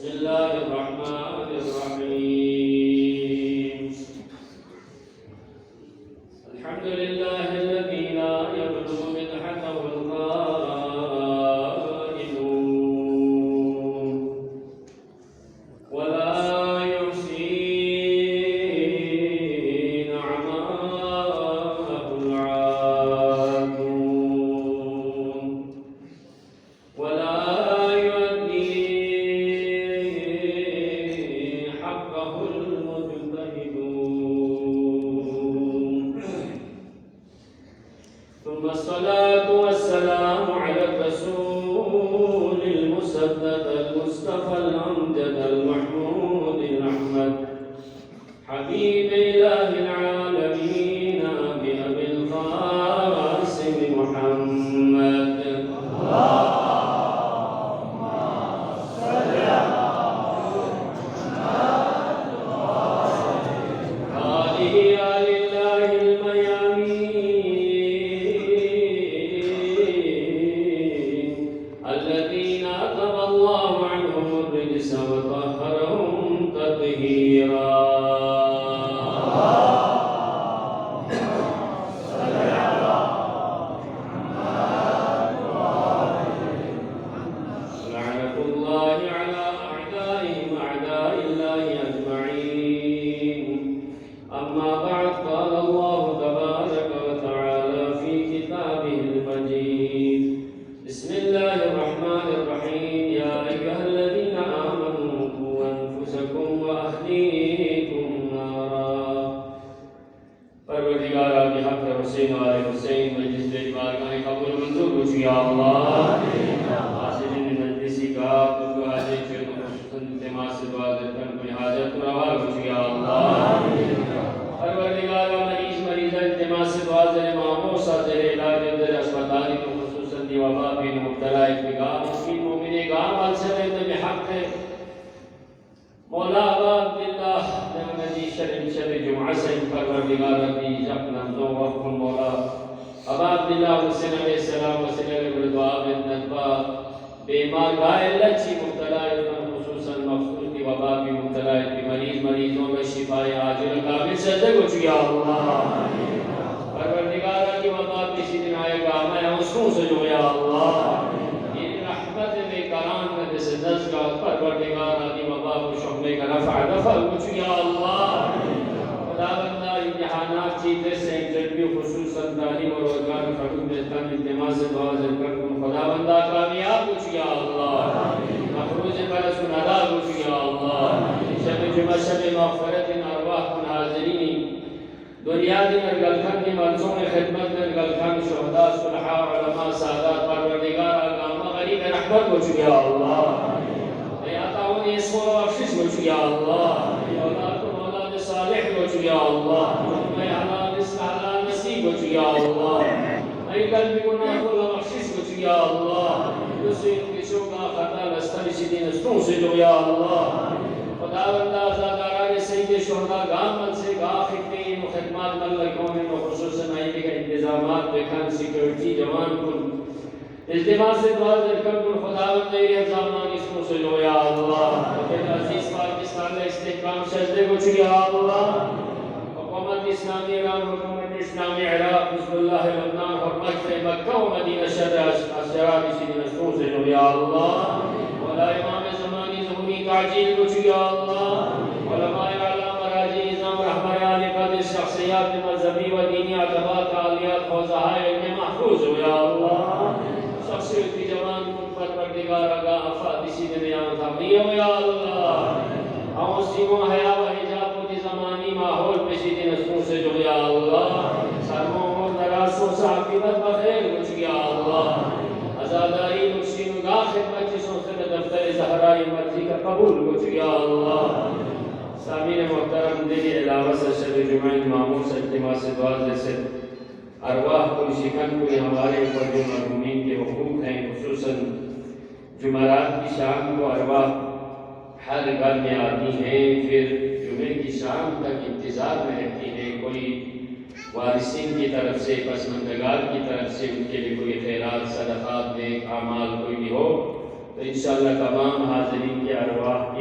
بسم الله الرحمن الرحيم الحمد لله الذي لا يبلغ مدحته القائلون ولا يحصي نعماءه العادون ولا يؤدي حقه المجتهدون ثم الصلاة والسلام على الرسول المسدد المصطفى الأمجد المحمود الأحمد حبيب إله العالمين أبي القاسم محمد آله آل الله الميامين الذين أذهب الله عنهم الرجس وطهرهم تطهيرا لعنة الله على أعدائهم أعداء الله أجمعين أما بعد قال الله تبارك وتعالى في كتابه المجيد بسم الله الرحمن الرحيم يا أيها الذين آمنوا قوا أنفسكم وأهليكم نارا پروردگارا بحق حسین و آل حسین مجلس بیت بارگاہ قبول منظور کچھ یا اللہ حاضرین مجلسی کا تم کو حاضر چھے تو خصوصاً التماس سے دعا درکن کوئی حاجت تو روا کچھ یا اللہ پروردگارا مریض التماس سے دعا در معمول ساتر علاج در اسپتالی تو خصوصاً دی وبا بین مبتلا اتبگاہ مسکین مومن گام السلام بحق مولا عبداللہ نمجی شرم شب جمعہ سے پروردگارہ کی جقنا دو وقت مولا عبداللہ حسین علیہ السلام وسلم علیہ دعا بندنبا بیمار گائے لچی مبتلا خصوصاً مخصوص کی وبا کی مبتلا کی مریضوں میں شفاء عاجل قابل صدق کو چیا اللہ پروردگارہ کی وبا کسی دن آئے گا میں حسنوں سے جو یا اللہ رحمت میں کرام میں جیسے نزگاہ پروردگارہ کی وبا کو شملے کا نفع دفع کچھ یا اللہ خدا بندہ امتحانات چیزیں سے انٹرویو خصوصاً تعلیم اور روزگار فروغ دیتان التماس سے دعا ذکر کن خدا بندہ کامیاب کچھ یا اللہ مخروج برسون ادا کچھ یا اللہ شب جمعہ شب مغفرت ارواح کن حاضرین دنیا دی مرگلکھن کی منصوم خدمت مرگلکھن شہداء صلحاء علماء سادات پروردگار آگامہ غریب رحمت کو چکیا اللہ اے آتاؤن اسم و بخشش کو چکیا اللہ اولاد کو اولاد صالح کو چکیا اللہ اے حلال استحلال نصیب کو چکیا اللہ اے قلب گناہ کو بخشش کو چکیا اللہ دوسری کسوں کا خطا لستر شدین استوں سے جو یا اللہ خدا بندہ ازاداران سید شہداء گامت سے گاختی خدمات ملکوں میں خصوصاً آئیے کا انتظامات دیکھن سیکیورٹی جوان کن التماس سے دعا ذکر کن خدا بندہ الزامان اسموں سے جو یا اللہ خدر عزیز پاکستان میں استحکام سجدے کو چھو یا اللہ حکومت اسلامی ایران حکومت اسلامی عراق حزب اللہ لبنان حرمت مکہ و مدینہ شر اشراب سیدی نسروں سے جو یا اللہ ولا امام زمانی ظہوری تعجیل کو چھو یا اللہ علماء اعلام مراجع نظام رحمریان قدر شخصیات مذہبی و دینی عقبات عالیات خوزہائے علم محفوظ ہو یا اللہ شخصیت کی جوان کن پروردگار آگاہ افاد اسی دنیا تغییر ہو یا اللہ اوسیموں حیاء و حجاب و دی زمانی ماحول پیشی دی نسلوں سے جو یا اللہ سرموں اور دراسوں سے عقیبت بخیر کچھ یا اللہ ازاداری مکشین و گاہ خدمت جسوں سے دفتر زہرائی مرضی کا قبول کچھ یا اللہ سامین محترم دلی علاوہ سے شب جمعہ معمول سے اجتماع سے دعا جیسے ارواح کو شکن کوئی ہمارے اوپر جو مرحومین کے حقوق ہیں خصوصاً جمعرات کی شام کو ارواح ہر گھر میں آتی ہیں پھر جمعے کی شام تک انتظار میں رہتی ہیں کوئی وارثین کی طرف سے پسماندگار کی طرف سے ان کے لیے کوئی خیرات صدقات نیک اعمال کوئی بھی ہو تو انشاءاللہ تمام حاضرین کے ارواح کی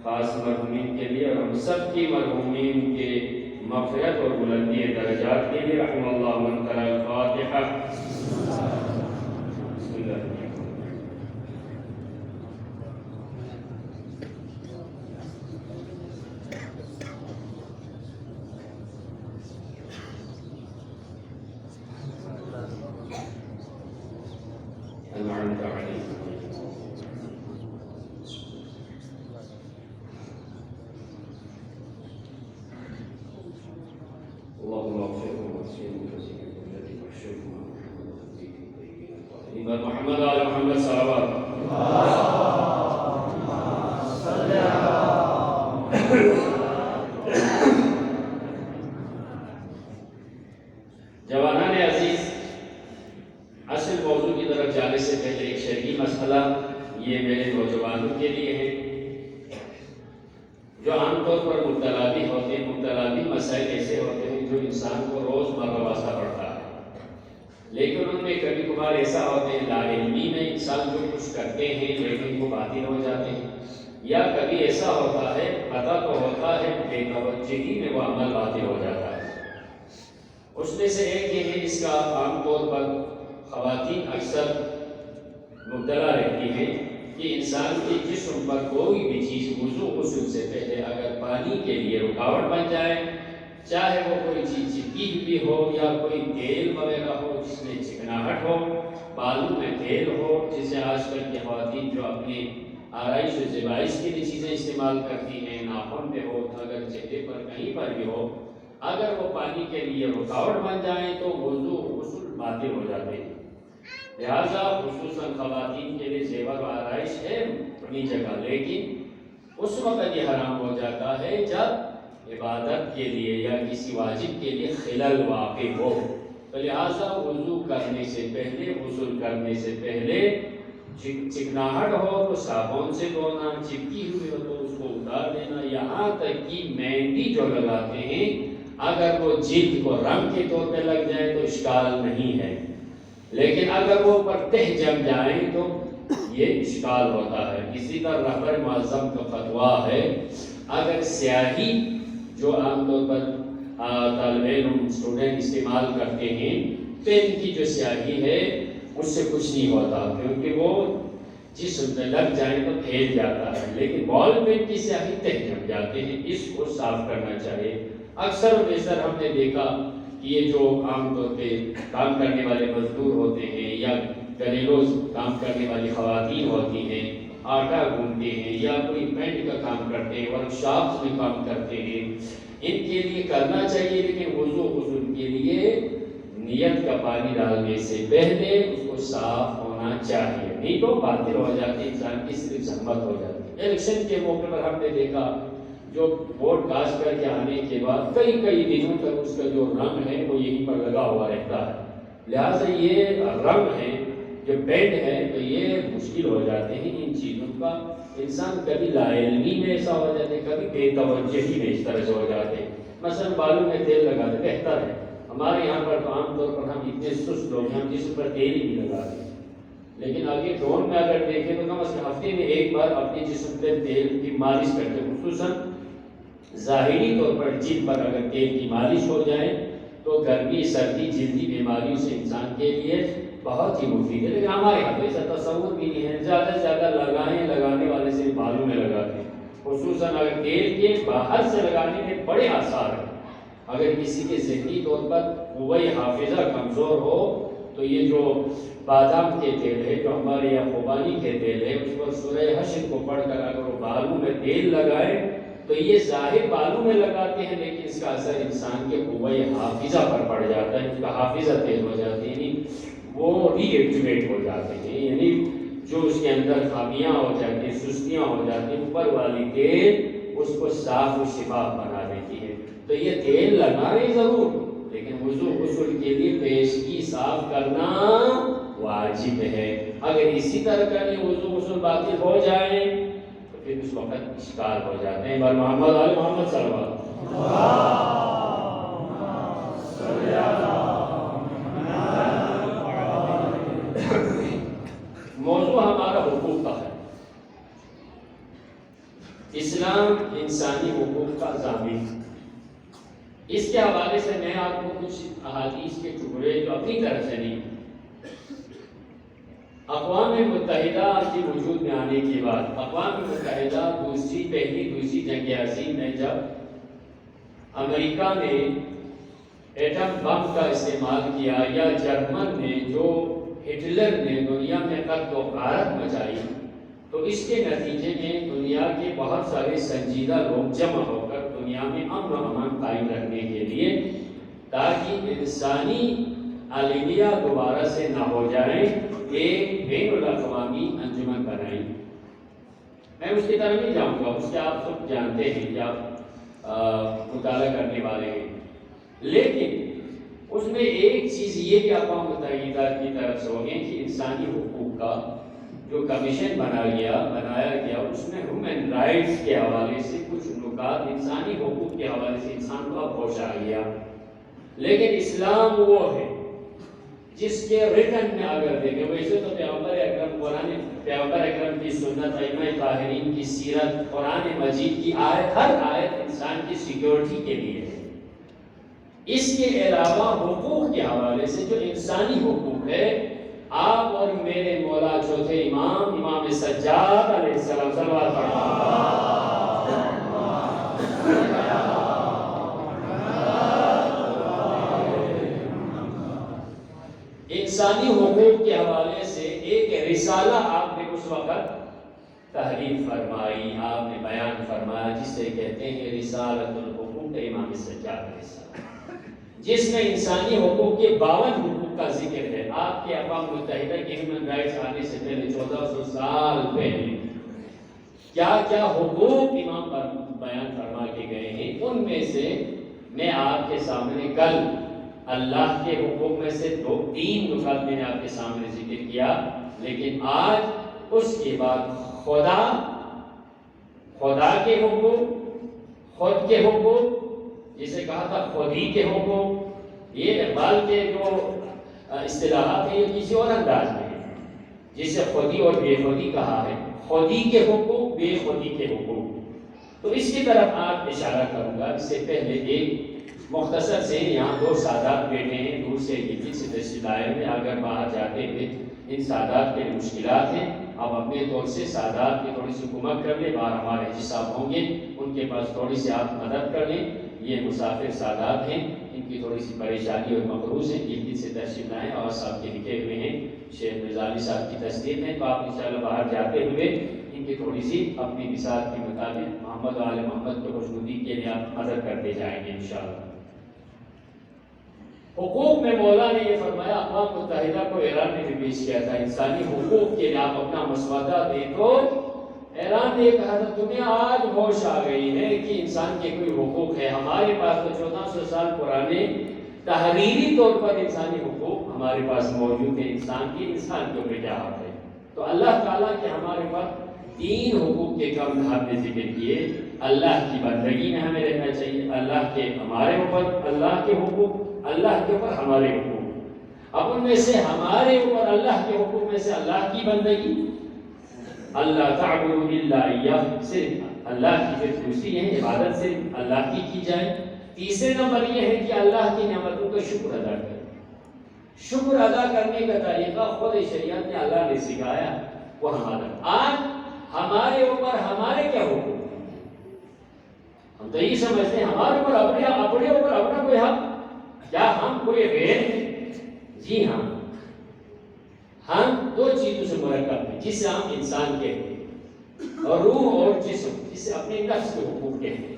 خاص مرحومین کے لیے اور ہم سب کی مرحومین کے مغفرت اور بلندی درجات کے لیے رحم اللہ من قرأ الفاتحہ. بسم اللہ الرحمن أنعمت عليهم اللهم اغفرهم واغسلهم وزكهم الذي بشرهم محمد آل محمد صلوات جوانان عزیز، اصل موضوع کی طرف جانے سے پہلے ایک شرعی مسئلہ یہ میرے نوجوانوں کے لیے ہے جو عام طور پر مبتلا بھی ہوتے ہیں. مبتلا بھی مسائل ایسے ہوتے ہیں جو انسان کو روز مرہ واسطہ پڑتا ہے، لیکن ان میں کبھی کبھار ایسا ہوتے ہیں لا علمی میں انسان جو کچھ کرتے ہیں لیکن وہ باطل ہو جاتے ہیں، یا کبھی ایسا ہوتا ہے پتہ تو ہوتا ہے بے توجہی میں وہ عمل باطل ہو جاتا ہے. اس میں سے ایک یہ ہے جس کا عام طور پر خواتین اکثر مبتلا رہتی ہیں کہ انسان کے جسم پر کوئی بھی چیز وضو غسل سے پہلے اگر پانی کے لیے رکاوٹ بن جائے، چاہے وہ کوئی چیز چپکی ہوئی ہو یا کوئی تیل وغیرہ ہو جس میں چکناہٹ ہو، بالوں میں تیل ہو، جسے آج کل کی خواتین جو اپنے آرائش و زیبائش کے لیے چیزیں استعمال کرتی ہیں، ناخن پہ ہو، اگر چہرے پر کہیں پر بھی ہو، اگر وہ پانی کے لیے رکاوٹ بن جائیں تو وضو غسل باطل ہو جاتے ہیں. لہذا خصوصاً خواتین کے لیے زیور و آرائش ہے اپنی جگہ، لیکن اس وقت یہ حرام ہو جاتا ہے جب عبادت کے لیے یا کسی واجب کے لیے خلل واقع ہو. تو لہذا وضو کرنے سے پہلے، غسل کرنے سے پہلے چکناہٹ ہو تو صابن سے دھونا، چپکی ہوئی ہو تو اس کو اتار دینا. یہاں تک کہ مہندی جو لگاتے ہیں اگر وہ جلد کو رنگ کے طور پہ لگ جائے تو اشکال نہیں ہے، لیکن اگر وہ پر تہ جم جائیں تو یہ اشکال ہوتا ہے. اسی طرح رہبر معظم کا فتویٰ ہے اگر سیاہی جو عام طور پر طالب علم اسٹوڈنٹ استعمال کرتے ہیں، پین کی جو سیاہی ہے اس سے کچھ نہیں ہوتا کیونکہ وہ جسم پہ لگ جائیں تو پھیل جاتا ہے، لیکن بال پین کی سیاہی تہ جم جاتے ہیں، اس کو صاف کرنا چاہیے. اکثر و بیشتر ہم نے دیکھا کہ یہ جو عام طور پہ کام کرنے والے مزدور ہوتے ہیں یا گھریلو کام کرنے والی خواتین ہوتی ہیں، آٹا گوندتے ہیں یا کوئی پینٹ کا کام کرتے ہیں، ورک شاپس میں کام کرتے ہیں، ان کے لیے کرنا چاہیے، لیکن وضو غسل کے لیے نیت کا پانی ڈالنے سے پہلے اس کو صاف ہونا چاہیے، نہیں تو باطل ہو جاتی، انسان کی صرف زحمت ہو جاتی. الیکشن کے موقع پر ہم نے دیکھا جو ووٹ کاسٹ کر کے آنے کے بعد کئی دنوں تک اس کا جو رنگ ہے وہ یہیں پر لگا ہوا رہتا ہے. لہٰذا یہ رنگ ہے جو پینٹ ہے تو یہ مشکل ہو جاتے ہیں ان چیزوں کا. انسان کبھی لا علمی میں ایسا ہو جاتے ہیں، کبھی بے توجہی میں اس طرح سے ہو جاتے ہیں. مثلا بالوں میں تیل لگاتے بہتر ہے، ہمارے یہاں پر تو عام طور پر ہم اتنے سست لوگ ہیں ہم جسم پر تیل ہی نہیں لگاتے، لیکن آگے ڈرون میں اگر دیکھیں تو کم از کم ہفتے میں ایک بار اپنے جسم پر تیل کی مالش کرتے ہیں. خصوصاً ظاہری طور پر جلد پر اگر تیل کی مالش ہو جائے تو گرمی سردی جلدی بیماریوں سے انسان کے لیے بہت ہی مفید ہے. لیکن ہمارے یہاں تو ایسا تصور بھی نہیں ہے، زیادہ سے زیادہ لگانے والے سے بالوں میں لگاتے ہیں. خصوصاً اگر تیل کے باہر سے لگانے میں بڑے آثار ہیں. اگر کسی کے ذہنی طور پر قوت حافظہ کمزور ہو تو یہ جو بادام کے تیل ہے، جو ہمارے یہاں خوبانی کے تیل ہے، اس پر سورہ حشر کو پڑھ کر اگر وہ بالوں میں تیل لگائے تو یہ ظاہر بالوں میں لگاتے ہیں لیکن اس کا اثر انسان کے قوت حافظہ پر پڑ جاتا ہے، اس کا حافظہ تیز ہو جاتی ہے، یعنی وہ ری ایکٹیویٹ ہو جاتے ہیں، یعنی جو اس کے اندر خامیاں ہو جاتی ہیں، سستیاں ہو جاتی ہیں، اوپر والی تیل اس کو صاف و شفاف بنا دیتی ہے. تو یہ تیل لگانے ضرور، لیکن وضو غسل کے لیے پیشگی صاف کرنا واجب ہے. اگر اسی طرح کرنے وضو غسل باطل ہو جائے تو پھر اس وقت اشکال ہو جاتے ہیں. بر محمد آل محمد صلی اللہ موضوع ہمارا حقوق کا ہے. اسلام انسانی حقوق کا ضامن. اس کے حوالے سے میں آپ کو کچھ احادیث کے ٹکڑے جو اپنی طرف سے نہیں، اقوام متحدہ کے وجود میں آنے کے بعد اقوام متحدہ پہلی دوسری جنگ عظیم میں جب امریکہ نے ایٹم بم کا استعمال کیا یا جرمن نے جو ہٹلر نے دنیا میں قتل و غارت مچائی، تو اس کے نتیجے میں دنیا کے بہت سارے سنجیدہ لوگ جمع ہو کر دنیا میں امن و امان قائم رکھنے کے لیے، تاکہ انسانی عالمیہ دوبارہ سے نہ ہو جائے، ایک بین الاقوامی انجمن بنائی. میں اس کی طرف نہیں جاؤں گا، اس کے آپ سب جانتے ہیں کہ آپ مطالعہ کرنے والے ہیں. لیکن اس میں ایک چیز یہ کہ اقوام متحدہ کی طرف سے ہوگی کہ انسانی حقوق کا جو کمیشن بنایا گیا اس میں ہیومن رائٹس کے حوالے سے کچھ نکات انسانی حقوق کے حوالے سے انسان کو پہنچا گیا. لیکن اسلام وہ ہے جس کے ریٹن میں اگر دیکھیں، ویسے تو پیغمبر اکرم کی سنت، ائمہ طاہرین کی سیرت، قرآن مجید کی آیت، ہر آیت انسان کی سیکیورٹی کے لیے ہے. اس کے علاوہ حقوق کے حوالے سے جو انسانی حقوق ہے، آپ اور میرے مولا چوتھے امام سجاد علیہ السلام صلوات انسانی حقوق کے حوالے سے ایک رسالہ آپ نے اس وقت تحریر فرمائی، آپ نے بیان فرمایا، جسے کہتے ہیں رسالۃ الحقوق امام سجاد علیہ السلام، جس میں انسانی حقوق کے 52 حقوق کا ذکر ہے. آپ کے اقوام متحدہ کے ہیومن رائٹس آنے سے پہلے 1400 سال پہلے کیا کیا حقوق امام پر بیان فرما کے گئے ہیں. ان میں سے میں آپ کے سامنے کل اللہ کے حقوق میں سے 3 نکات میں نے آپ کے سامنے ذکر کیا، لیکن آج اس کے بعد خدا کے حقوق، خود کے حقوق، جسے کہا تھا خودی کے حقوق، یہ اقبال کے جو اصطلاحات ہیں یہ کسی اور انداز میں ہے، جسے خودی اور بے خودی کہا ہے، خودی کے حقوق، بے خودی کے حقوق. تو اس کی طرف آپ اشارہ کروں گا. اس سے پہلے ایک مختصر سے یہاں 2 سادات بیٹھے ہیں دور سے دلی سے تشریف لائے ہوئے، اگر باہر جاتے ہوئے ان سادات کے مشکلات ہیں، اب اپنے طور سے سادات کی تھوڑی سی حکومت کر لیں، باہر ہمارے حجی صاحب ہوں گے، ان کے پاس تھوڑی سی آپ مدد کر لیں. یہ مسافر سادات ہیں، ان کی تھوڑی سی پریشانی اور مقروض ہیں، دلی سے تشریف لائیں، اور صاحب کے لکھے ہوئے ہیں، شیخ مرزالی صاحب کی تصدیق ہے. تو آپ انشاءاللہ باہر جاتے ہوئے ان کی تھوڑی سی اپنی مثال کے مطابق محمد و آل محمد کی خوشنودی کے لیے آپ مدد کرتے جائیں گے انشاءاللہ. حقوق میں مولا نے یہ فرمایا، اقوام متحدہ کو ایران نے بھی پیش کیا تھا، انسانی حقوق کے لیے آپ اپنا مسودہ دیں. تو ایران نے کہا تھا تمہیں آج ہوش آ گئی ہے کہ انسان کے کوئی حقوق ہے. ہمارے پاس تو 1400 سال پرانے تحریری طور پر انسانی حقوق ہمارے پاس موجود ہیں. انسان کے اوپر کیا حق ہے. تو اللہ تعالیٰ کے ہمارے پاس 3 حقوق کے کم دھات نے ذکر کیے. اللہ کی بندگی میں ہمیں رہنا چاہیے، اللہ کے ہمارے اوپر اللہ کے حقوق، اللہ کے اوپر ہمارے حقوق. اب ان میں سے ہمارے اوپر اللہ کے حقوق میں سے اللہ کی بندگی، اللہ تعبدوا الا اياه، صرف اللہ کی پھر دوسری ہے عبادت صرف اللہ کی جائے. تیسرے نمبر یہ ہے کہ اللہ کی نعمتوں کا شکر ادا کریں. شکر ادا کرنے کا طریقہ خود شریعت نے اللہ نے سکھایا، وہ ہمارا. آج ہمارے اوپر ہمارے کیا حقوق؟ ہم تو یہ سمجھتے ہیں ہمارے اوپر اپنے اوپر اپنا کوئی حق. کیا ہم کوئی غیر ہیں؟ جی ہاں، ہم 2 چیزوں سے مرکب ہیں جسے ہم انسان کہتے ہیں، اور روح اور جسم جسے اپنے نفس کے حقوق کہتے ہیں.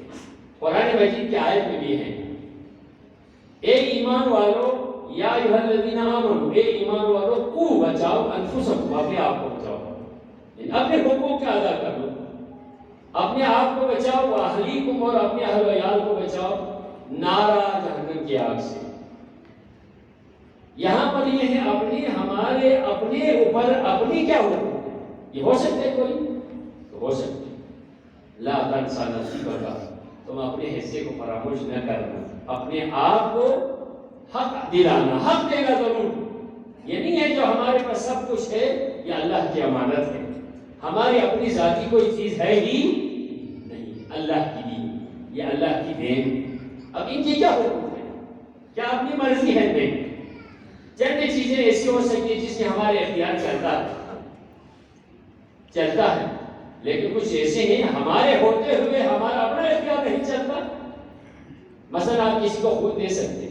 قرآن مجید کی آیت میں بھی ہے، اے ایمان والو، یا ایھا الذین آمنوا، اے ایمان والو، قوا بچاؤ انفسکم، اپنے آپ کو بچاؤ، یعنی اپنے حقوق کا ادا کر لو، اپنے آپ کو بچاؤ، اہلیکم، اور اپنے اہل و عیال کو بچاؤ نارا جہنم کی آگ سے. یہاں پر یہ ہے ہمارے اپنے اوپر اپنی کیا حقوق ہے. یہ ہو سکتے ہیں کوئی تو ہو سکتے. لا تنسا نصیبک، تم اپنے حصے کو فراموش نہ کرنا، اپنے آپ کو حق دلانا. حق دے گا ضرور. یہ نہیں ہے جو ہمارے پاس سب کچھ ہے یہ اللہ کی امانت ہے، ہماری اپنی ذاتی کوئی چیز ہے ہی نہیں. اللہ کی دی، یہ اللہ کی دین. اب ان کی کیا حکم ہے؟ کیا اپنی مرضی ہے؟ نہیں. چند چیزیں ایسی ہو سکتی ہیں جس کے ہمارے اختیار چلتا ہے، لیکن کچھ ایسے ہیں ہمارے ہوتے ہوئے ہمارا اپنا اختیار نہیں چلتا. مثلا آپ کسی کو خون دے سکتے،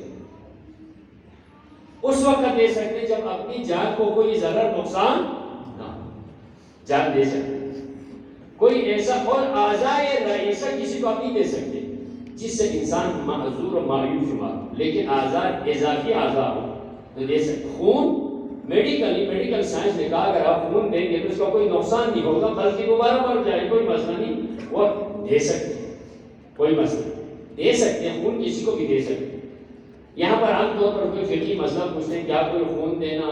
اس وقت دے سکتے جب اپنی جان کو کوئی ضرر نقصان نہ ہو، جان دے سکتے. کوئی ایسا اور اعضائے رئیسہ کسی کو آپ نہیں دے سکتے جس سے انسان معذور و مایوس ہوا، لیکن اعضاء اضافی اعضاء ہو تو دے سکتے. خون میڈیکل سائنس نے کہا اگر آپ خون دیں گے تو اس کا کوئی نقصان نہیں ہوگا بلکہ دوبارہ مر جائے، کوئی مسئلہ نہیں، وہ دے سکتے، کوئی مسئلہ دے سکتے ہیں. خون کسی کو بھی دے سکتے. یہاں پر عام طور پر کوئی فقہی مسئلہ پوچھتے ہیں کیا کوئی خون دینا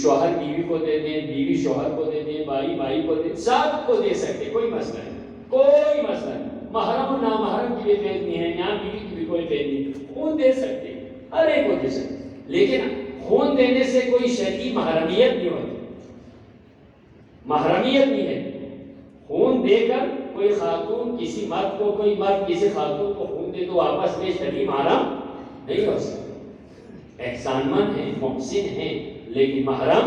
شوہر بیوی کو دے دیں، بیوی شوہر کو دے دیں، بھائی بھائی کو دے دیں، سب کو دے سکتے، کوئی مسئلہ نہیں، کوئی مسئلہ نہیں. محرم و نامحرم کی بھی قید نہیں ہے، یہاں بیوی کی بھی کوئی قید نہیں. خون دے سکتے، ہر ایک کو دے سکتے، لیکن خون دینے سے کوئی شرعی محرمیت نہیں ہوتی. محرمیت نہیں ہے. خون دے کر کوئی خاتون کسی مرد کو، کوئی مرد کسی خاتون کو خون دے تو آپس میں شرعی محرم نہیں ہو سکتا. احسان مند ہیں، محسن ہیں، لیکن محرم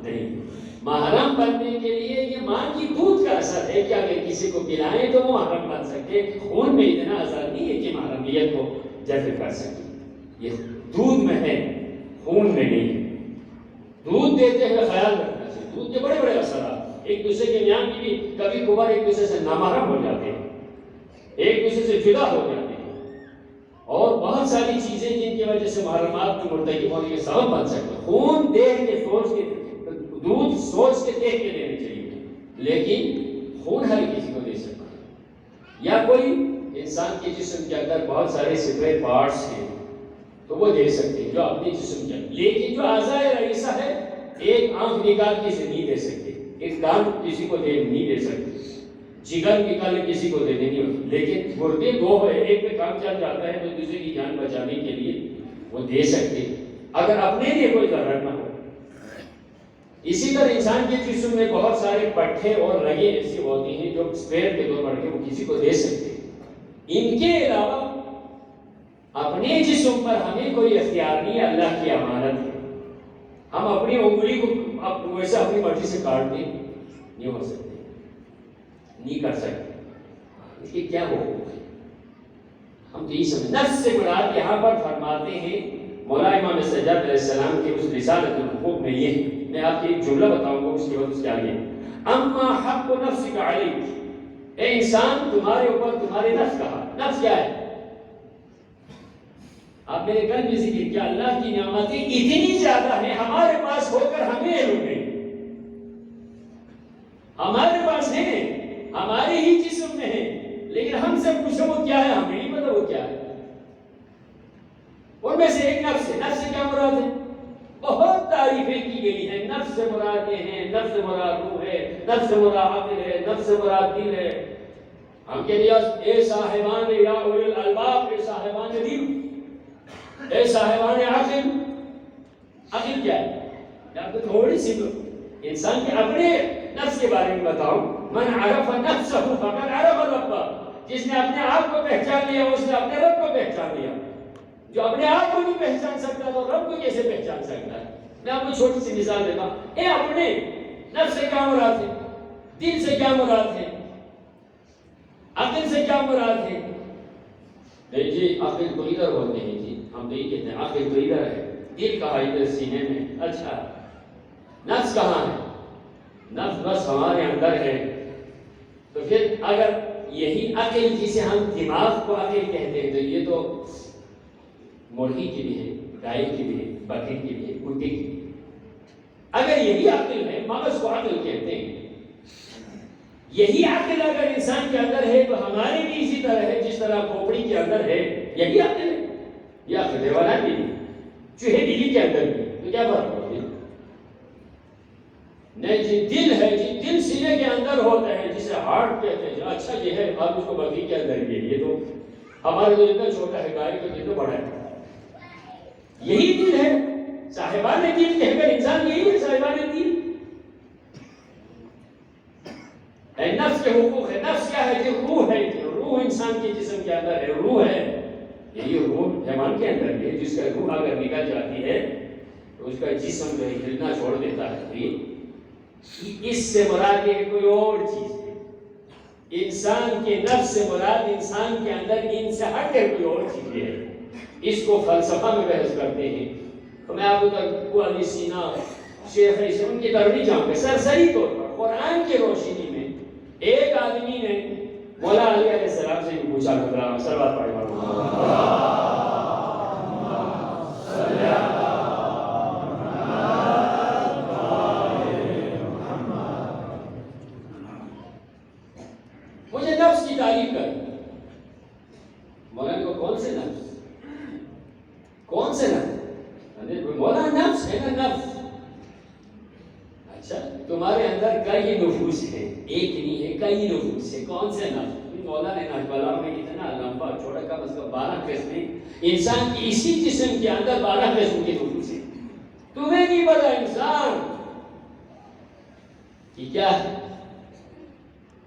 نہیں. محرم بننے کے لیے یہ ماں کی دودھ کا اثر ہے کہ اگر کسی کو پلائیں تو وہ محرم بن سکتے. خون میں اتنا اثر نہیں ہے کہ محرمیت کو جذب کر سکے. یہ دودھ میں ہے، خون میں نہیں. دودھ دیتے ہوئے خیال رکھنا چاہیے. دودھ کے بڑے بڑے اثرات، ایک دوسرے کے میاں کی بھی کبھی کبھار ایک دوسرے سے نامحرم ہو جاتے ہیں، ایک دوسرے سے جدا ہو جاتے ہیں، اور بہت ساری چیزیں جن کی وجہ سے محرمات میں مرتکب ہونے کے سبب بن سکتے ہیں. خون دیکھ کے سوچ کے، دودھ سوچ کے دیکھ کے دینا چاہیے، لیکن خون ہر کسی کو دے سکتا ہے. یا کوئی انسان کے جسم کے اندر بہت سارے سپریٹ پارٹس ہیں تو وہ دے سکتے ہیں جو اپنے جسم کے، لیکن جو اعضاء رئیسہ ہے، ایک آنکھ نکال کسی نہیں دے سکتے، ایک کان کسی کو نہیں دے سکتے، جگر نکال کسی کو دے نہیں ہوتی، لیکن گردے دو ہے، ایک پہ کام چل جاتا ہے تو دوسرے کی جان بچانے کے لیے وہ دے سکتے اگر اپنے لیے کوئی ضرر نہ ہو. اسی طرح انسان کے جسم میں بہت سارے پٹھے اور رگیں ایسی ہوتی ہیں جو اسپیئر کے طور پر وہ کسی کو دے سکتے ہیں. ان کے علاوہ اپنے جسم پر ہمیں کوئی اختیار نہیں ہے، اللہ کی امانت ہے. ہم اپنی انگلی کو ویسے اپنی مرضی سے کاٹ دیں نہیں ہو سکتے، نہیں کر سکتے. اس کے کیا حقوق ہے؟ ہم تو یہ سمجھ. نفس سے مراد یہاں پر فرماتے ہیں مولا امام سجاد علیہ السلام کے اس رسالۃ الحقوق میں یہ ہے. میں آپ کو ایک جملہ بتاؤں گا، اس کے بعد اس کے آگے. اما حق نفسک علیک، اے انسان تمہارے اوپر تمہارے نفس کا حق. نفس کیا ہے؟ آپ میرے کل میں ذکر کیا اللہ کی نعمتیں اتنی زیادہ ہیں ہمارے پاس ہو کر ہمیں علم نہیں. ہمارے پاس ہیں، ہمارے ہی جسم میں ہے، لیکن ہم سے پوچھو وہ کیا ہے، ہمیں نہیں پتا وہ کیا ہے. ان میں سے ایک نفس ہے. نفس سے کیا مراد ہے؟ بہت تعریفیں کی گئی ہیں. نفس سے مراد یہ ہے، نفس سے مراد روح ہے، نفس سے مراد عقل ہے، نفس سے مراد دل ہے. ہم کہتے ہیں اے صاحبان یا اولی الالباب، اے صاحبان دل، اے صاحبان عقل. عقل کیا ہے؟ آپ کو تھوڑی سی انسان کے اپنے نفس کے بارے میں بتاؤں. من عرف نفسہ فقد عرف ربہ، جس نے اپنے آپ کو پہچان لیا اس نے اپنے رب کو پہچان لیا. جو اپنے آپ کو نہیں پہچان سکتا تو رب کو کیسے پہچان سکتا ہے؟ میں آپ کو چھوٹی سی مثال دیتا ہوں. اے اپنے نفس سے کیا مراد ہے؟ دل سے کیا مراد ہے؟ عقل سے کیا مراد ہے؟ نہیں جی عقل تو ادھر ہوتے ہیں جی، ہم تو یہ کہتے ہیں عقل تو ادھر ہے، دل کہاں ادھر سینے میں. اچھا نفس کہاں ہے؟ نفس بس ہمارے اندر ہے. تو پھر اگر یہی عقل جسے ہم دماغ کو عقل کہتے ہیں تو یہ تو مرغی کی بھی ہے، گائے کی بھی ہے، بکری کی بھی ہے، کتے کی بھی ہے. اگر یہی عقل ہے، مغز کو عقل کہتے ہیں، یہی عقل اگر انسان کے اندر ہے تو ہماری بھی اسی طرح ہے جس طرح کھوپڑی کے اندر ہے. یہی عقل ہے، یہ عقل ہے والا بھی نہیں. چوہے بلی کے اندر بھی تو کیا بات ہوتی ہے؟ نہیں جی دل ہے، جی دل سینے کے اندر ہوتا ہے جسے ہارٹ کہتے ہیں. اچھا یہ ہے، اب اس کو بکری کے اندر بھی ہے. یہ تو ہمارے تو جتنا چھوٹا ہے، گائے کا جتنا بڑا ہے. یہی دل ہے. صاحبان دل کہہ کر انسان یہی ہے، صاحبان دل. نفس کے حقوق ہے. نفس کیا ہے؟ یہ روح ہے. روح انسان کے جسم کے اندر ہے. روح ہے یہ روح حیوان کے اندر ہے. جس کا روح اگر نکل جاتی ہے تو اس کا جسم جو ہے ہلنا چھوڑ دیتا ہے. اس سے مراد یہ کوئی اور چیز ہے. انسان کے نفس سے مراد انسان کے اندر ان سے ہٹ کر کوئی اور چیز ہے. اس کو فلسفہ میں بحث کرتے ہیں. تو میں آپ کو ابو علی سینا شیخ عیسی ان کی طرف نہیں جاؤں گا. سرسری طور پر قرآن کی روشنی میں ایک آدمی نے مولا علی علیہ السلام سے پوچھا کہ سلوات پڑھیں مجھے نفس کی تعریف کر. مولانا کو کون سے نفس؟ کون سے نفس؟ مولانا نفس ہے نا نفس. اچھا تمہارے اندر کئی نفوس ہے, ایک نہیں ہے کئی نفوس ہے. کون سے نفس؟ مولانا نے بلا میں اتنا لمبا چھوڑا کم از کم 12 قسمیں انسان کی اسی جسم کے اندر 12 قسم کی نفوس ہے. تمہیں نہیں پتا انسان کہ کیا ہے.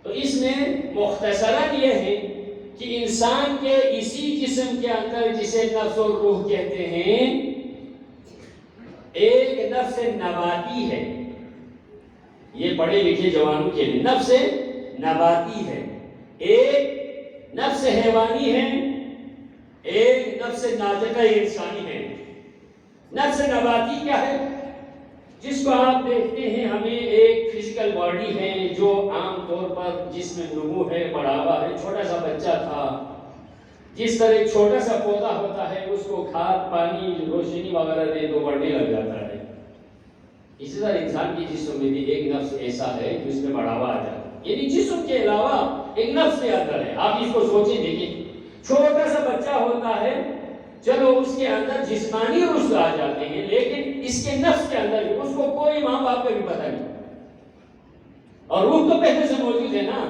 تو اس میں مختصراً یہ ہے کہ انسان کے اسی جسم کے اندر جسے نفس اور روح کہتے ہیں, ایک نفس نباتی ہے. یہ پڑھے لکھے جوانوں کے لیے نفس نباتی ہے, ایک نفس حیوانی ہے, ایک نفس ناطقہ انسانی ہے. نفس نباتی کیا ہے؟ جس کو آپ دیکھتے ہیں ہمیں ایک فزیکل باڈی ہے جو عام طور پر جس میں نمو ہے, بڑھاوا ہے. چھوٹا سا بچہ تھا, جس طرح ایک چھوٹا سا پودا ہوتا ہے اس کو کھاد پانی روشنی وغیرہ دے تو بڑھنے لگ جاتا ہے. اسی طرح انسان کے جسم میں بھی ایک نفس ایسا ہے جس میں بڑھاوا آ جاتا ہے. یعنی جسم کے علاوہ ایک نفس کے اندر ہے. آپ اس کو سوچیں دیکھیں, چھوٹا سا بچہ ہوتا ہے, چلو اس کے اندر جسمانی رشد آ جاتے ہیں, لیکن اس کے نفس کے اندر اس کو کوئی ماں باپ کا بھی پتہ نہیں. اور روح تو پہلے سے موجود ہے نا,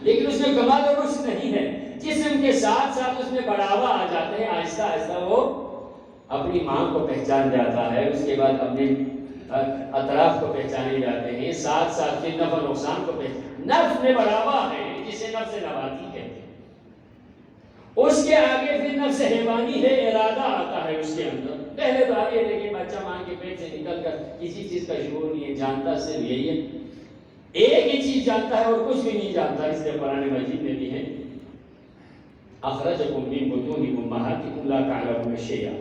لیکن اس میں کمال اور رشد نہیں ہے. جسم کے ساتھ ساتھ اس میں بڑھاوا آ جاتے ہیں. آہستہ آہستہ وہ اپنی ماں کو پہچان جاتا ہے, اس کے بعد اپنے اطراف کو پہچانے جاتے ہیں, ساتھ ساتھ پھر نفع نقصان کو پہچان. نفس میں بڑھاوا ہے جسے نفس نباتی کہتے ہیں. اس کے آگے پھر نفس حیوانی ہے, ارادہ آتا ہے اس کے اندر. پہلے تو آگے لیکن بچہ ماں کے پیٹ سے نکل کر کسی چیز کا شعور نہیں ہے, جانتا صرف یہی ہے, ایک ہی چیز جانتا ہے اور کچھ بھی نہیں جانتا. اس لیے قرآن مجید میں بھی ہے اخرجکم من بطون امہاتکم لا تعلمون شیئا,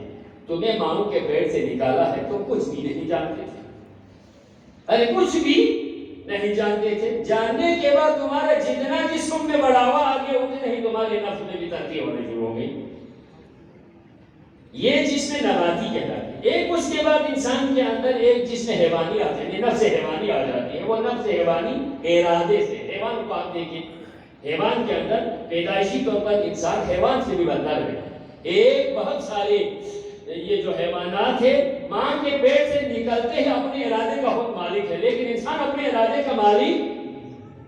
تمہیں ماں کے پیٹ سے نکالا ہے تو کچھ بھی نہیں جانتے تھے. ارے کچھ بھی نہیں جانتے تھے. جاننے کے بعد تمہارا جتنا جسم میں بڑھاوا آ گیا اتنے ہی تمہارے نفس میں بھی ترقی ہونے شروع ہو گئی. یہ جسم نباتی کہلاتا ہے. ایک اس کے بعد انسان کے اندر ایک جسم حیوانی آتے ہیں, نفس حیوانی آ جاتی ہے. وہ نفس حیوانی ارادے سے, حیوان کو آپ دیکھیں, حیوان کے اندر پیدائشی طور پر انسان حیوان سے بھی بدلا رہے. ایک بہت سارے یہ جو حیوانات ہیں ماں کے پیٹ سے نکلتے ہیں اپنے ارادے کا خود مالک ہے, لیکن انسان اپنے ارادے کا مالک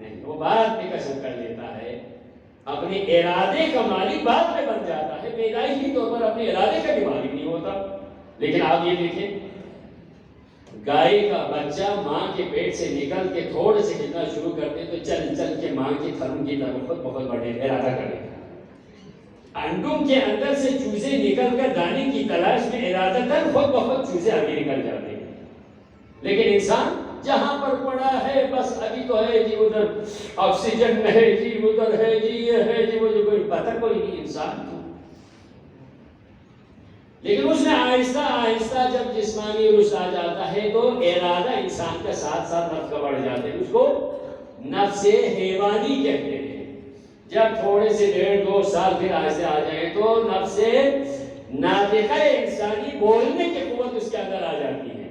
نہیں. وہ بعد میں کسب کر لیتا ہے, اپنے ارادے کا مالک بعد میں بن جاتا ہے. پیدائشی طور پر اپنے ارادے کا بھی مالک نہیں ہوتا. لیکن آپ یہ دیکھیں, گائے کا بچہ ماں کے پیٹ سے نکل کے تھوڑے سے ہلنا شروع کرتے تو چل چل کے ماں کے تھنوں کی طرف خود بہت بڑے ارادہ کرے گا. انڈوں کے اندر سے چوزے نکل کر دانے کی تلاش میں ارادتاً خود بخود چوزے آگے نکل جاتے ہیں. لیکن انسان جہاں پر پڑا ہے بس ابھی تو ہے جی, ادھر آکسیجن ہے جی, ادھر ہے جی, یہ ہے جی, وہ جو کوئی پتہ کوئی نہیں انسان کو. لیکن اس میں آہستہ آہستہ جب جسمانی رشد آ جاتا ہے تو ارادہ انسان کا ساتھ ساتھ نفس کا بڑھ جاتا ہے. اس کو نفس حیوانی کہتے ہیں. جب تھوڑے سے 1.5-2 سال پھر آہستہ آ جائے تو نفس ناطقہ انسانی, بولنے کی قوت اس کے اندر آ جاتی ہے.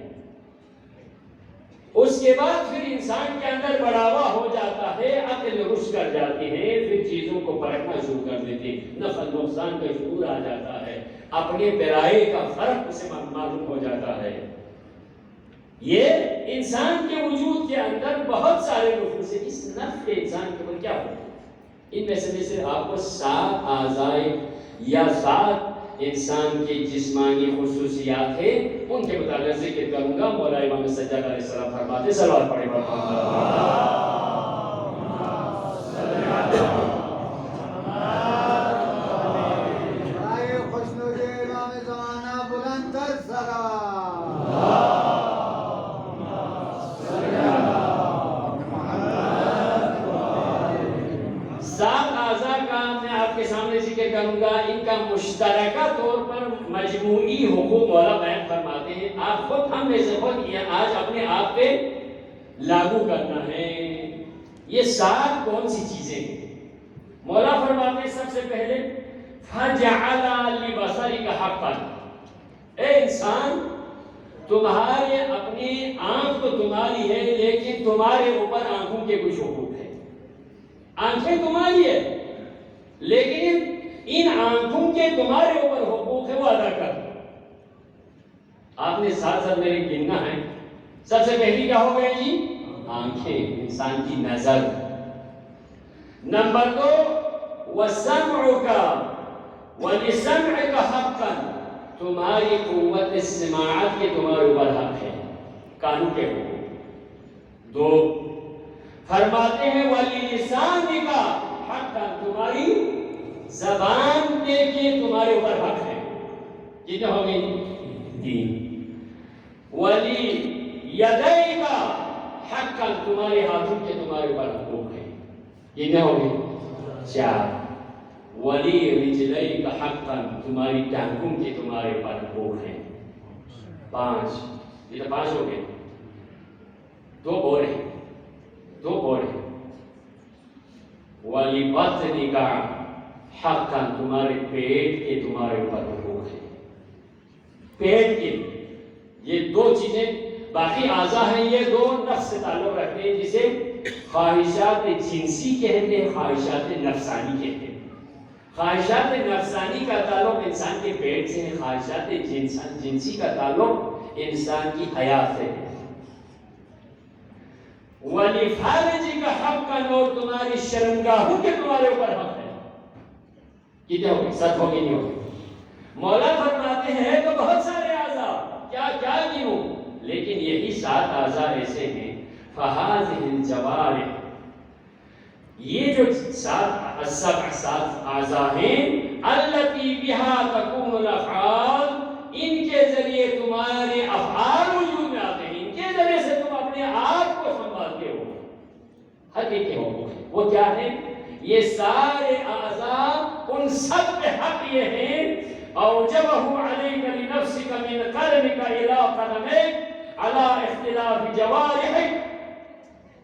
اس کے بعد پھر انسان کے اندر بڑھاوا ہو جاتا ہے, عقل رشد کر جاتی ہے, پھر چیزوں کو پرکھنا شروع کر دیتے ہیں, نفع نقصان کا شعور آ جاتا ہے, اپنے برائے کا فرق اسے معلوم ہو جاتا ہے. یہ انسان کے وجود کے اندر بہت سارے نفوس ہیں. اس نفس کے انسان کے اوپر کیا ہوتا ہے؟ ان میں سے آپ کو 7 اعضائے یا 7 انسان کی جسمانی خصوصیات ہیں, ان کے متعلق ذکر کروں گا. مولا امام سجاد علیہ السلام فرماتے صلوات پڑھیں. ذکر کروں گا، ان کا مشترکہ طور پر مجموعی حقوق مولا بیان فرماتے ہیں، آپ خود ہم میں سے خود یہ آج اپنے آپ پہ لاگو کرنا ہے۔ یہ 7 کون سی چیزیں ہیں؟ مولا فرماتے ہیں سب سے پہلے فَجَعَلَ لِبَصَرِكَ حَقًّا، اے انسان تمہارے اپنی آنکھ تو تمہاری ہے، لیکن تمہارے اوپر آنکھوں کے کچھ حقوق ہیں۔ آنکھیں تمہاری ہے، لیکن ان آنکھوں کے تمہارے اوپر حقوق ہے، وہ ادا کر۔ آپ نے ساتھ ساتھ میرے گننا ہے۔ سب سے پہلی کیا ہو گئی جی؟ آنکھیں، انسان کی نظر۔ نمبر 2 وَسَمْعُكَ وَلِسَمْعِكَ حَقًّا، تمہاری قوت سماعت کے تمہارے اوپر حق ہے، کانوں کے حقوق۔ 2 فرماتے ہیں وَلِلِسَانِكَ حَقًّا، تمہاری زبان کے تمہارے اوپر حق ہے۔ کتنے ہو گئی؟ 3 وَلِيَدَيْكَ حَقًّا، تمہارے ہاتھوں کے تمہارے اوپر حقوق ہے۔ کتنے ہو گئی؟ 4 وَلِرِجْلَيْكَ حَقًّا، تمہاری ٹانگوں کے تمہارے اوپر حقوق ہیں۔ 5 یہ تو 5 ہو گئے، 2 اور ہیں، 2 اور ہیں۔ وَلِبَطْنِكَ حَقًّا، تمہارے پیٹ کے تمہارے اوپر حقوق ہیں۔ پیٹ کے یہ 2 چیزیں، باقی اعضاء ہیں یہ 2 نفس سے تعلق رکھتے ہیں، جسے خواہشات جنسی کہتے ہیں، خواہشات نفسانی کہتے ہیں۔ خواہشات نفسانی کا تعلق انسان کے پیٹ سے ہے، خواہشات جنسی کا تعلق انسان کی حیات سے ہے۔ وَلِفَرْجِكَ حَقًّا، اور تمہاری شرمگاہوں کے تمہارے اوپر حق ہے۔ کتنے ہو گئے؟ 7 ہو گئے، نہیں ہو گئے؟ مولا فرماتے ہیں تو بہت سارے اعضاء، کیا کیا کیوں، لیکن یہی 7 اعضاء ایسے ہیں فَهَذِهِ الْجَوَارِحُ، یہ جو 7 اعضاء ہیں الَّتِي بِهَا تَقُومُ الْأَفْعَالُ، ان کے ذریعے تمہارے افعال وجود میں آتے ہیں، ان کے ذریعے سے تم اپنے آپ کو سنبھالتے ہو۔ ہر ایک کے حقوق ہیں، وہ کیا ہے؟ یہ سارے اعضاء، ان سب پہ حق یہ ہے أَوْجَبَهُ عَلَيْكَ لِنَفْسِكَ مِنْ قَلَمِكَ إِلَىٰ قَدَمَيْكَ عَلَىٰ اخْتِلَافِ جَوَارِحِكَ،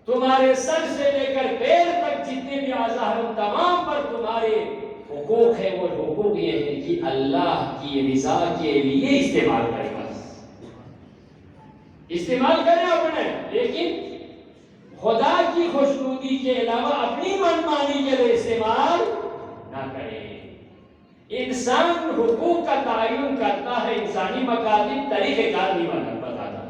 تمہارے سر سے لے کر پیر تک جتنے بھی اعضاء ہیں ان تمام پر تمہارے حقوق ہیں۔ وہ حقوق یہ ہے کہ اللہ کی رضا کے لیے استعمال کریں، بس استعمال کریں اپنے، لیکن خدا کی خوشنودی کے علاوہ اپنی منمانی کے لیے استعمال نہ کریں۔ انسان حقوق کا تعین کرتا ہے، انسانی مکاتب طریقہ کار نہیں بتاتا۔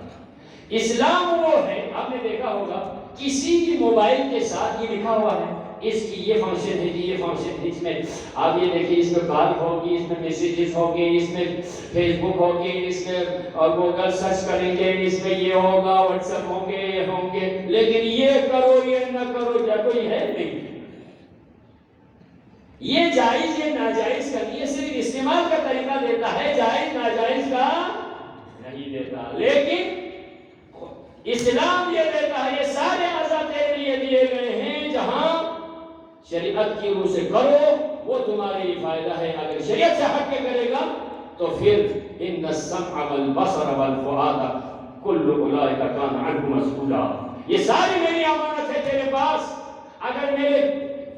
اسلام وہ ہے، آپ نے دیکھا ہوگا کسی بھی موبائل کے ساتھ یہ لکھا ہوا ہے اس کی یہ فنکشن ہے جی، یہ فنکشن ہے، اس میں آپ یہ دیکھیے، اس میں کال ہوگی، اس میں میسیجز ہوگی، اس میں فیس بک ہوگی، اس میں گوگل سرچ کریں گے، اس میں یہ ہوگا، واٹس ایپ ہوں گے، یہ ہوں گے، لیکن یہ کرو یہ نہ کرو، کیا کوئی ہے؟ نہیں۔ یہ جائز یہ ناجائز کا نہیں، یہ صرف استعمال کا طریقہ دیتا ہے، جائز ناجائز کا نہیں دیتا۔ لیکن اسلام یہ دیتا ہے، یہ سارے اعضاء تیرے لیے دیے گئے ہیں، جہاں شریعت کی روح سے کرو وہ تمہارے لیے فائدہ ہے۔ اگر شریعت سے ہٹ کے کرے گا تو پھر ان السمع والبصر والفؤاد کل اولئک کان عنہ مسئولا، یہ ساری میری امانت ہے تیرے پاس، اگر میرے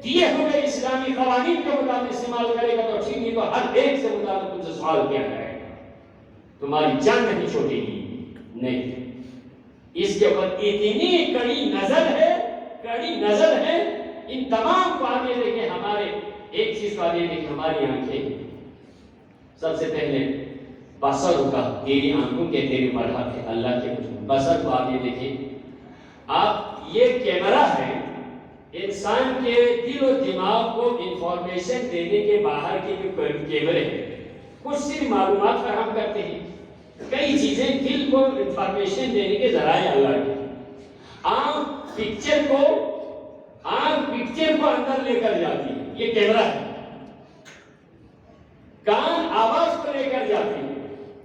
دیے ہوئے اسلامی قوانین کے مطابق استعمال کرے گا تو ٹھیک، نہیں تو ہر ایک سے مطابق تم سے سوال کیا جائے گا، تمہاری جان نہیں چھوٹے گی۔ نہیں، اس کے اوپر اتنی کڑی نظر ہے، کڑی نظر ہے۔ ان تمام کو آگے دیکھیں، ہمارے ایک چیز کو آگے دیکھیں، ہماری آنکھیں، سب سے پہلے بصر کا، تیری آنکھوں کے تیرے پر حق ہے اللہ کے حکم۔ بصر کو آگے دیکھیں، آپ یہ کیمرہ ہے، انسان کے دل و دماغ کو انفارمیشن دینے کے باہر کے جو کیمرے ہیں، کچھ صرف معلومات فراہم کرتے ہیں، کئی چیزیں دل کو انفارمیشن دینے کے ذرائع اللہ کے۔ آنکھ پکچر کو اندر لے کر جاتی ہے، یہ کیمرہ ہے۔ کان آواز کو لے کر جاتی ہے،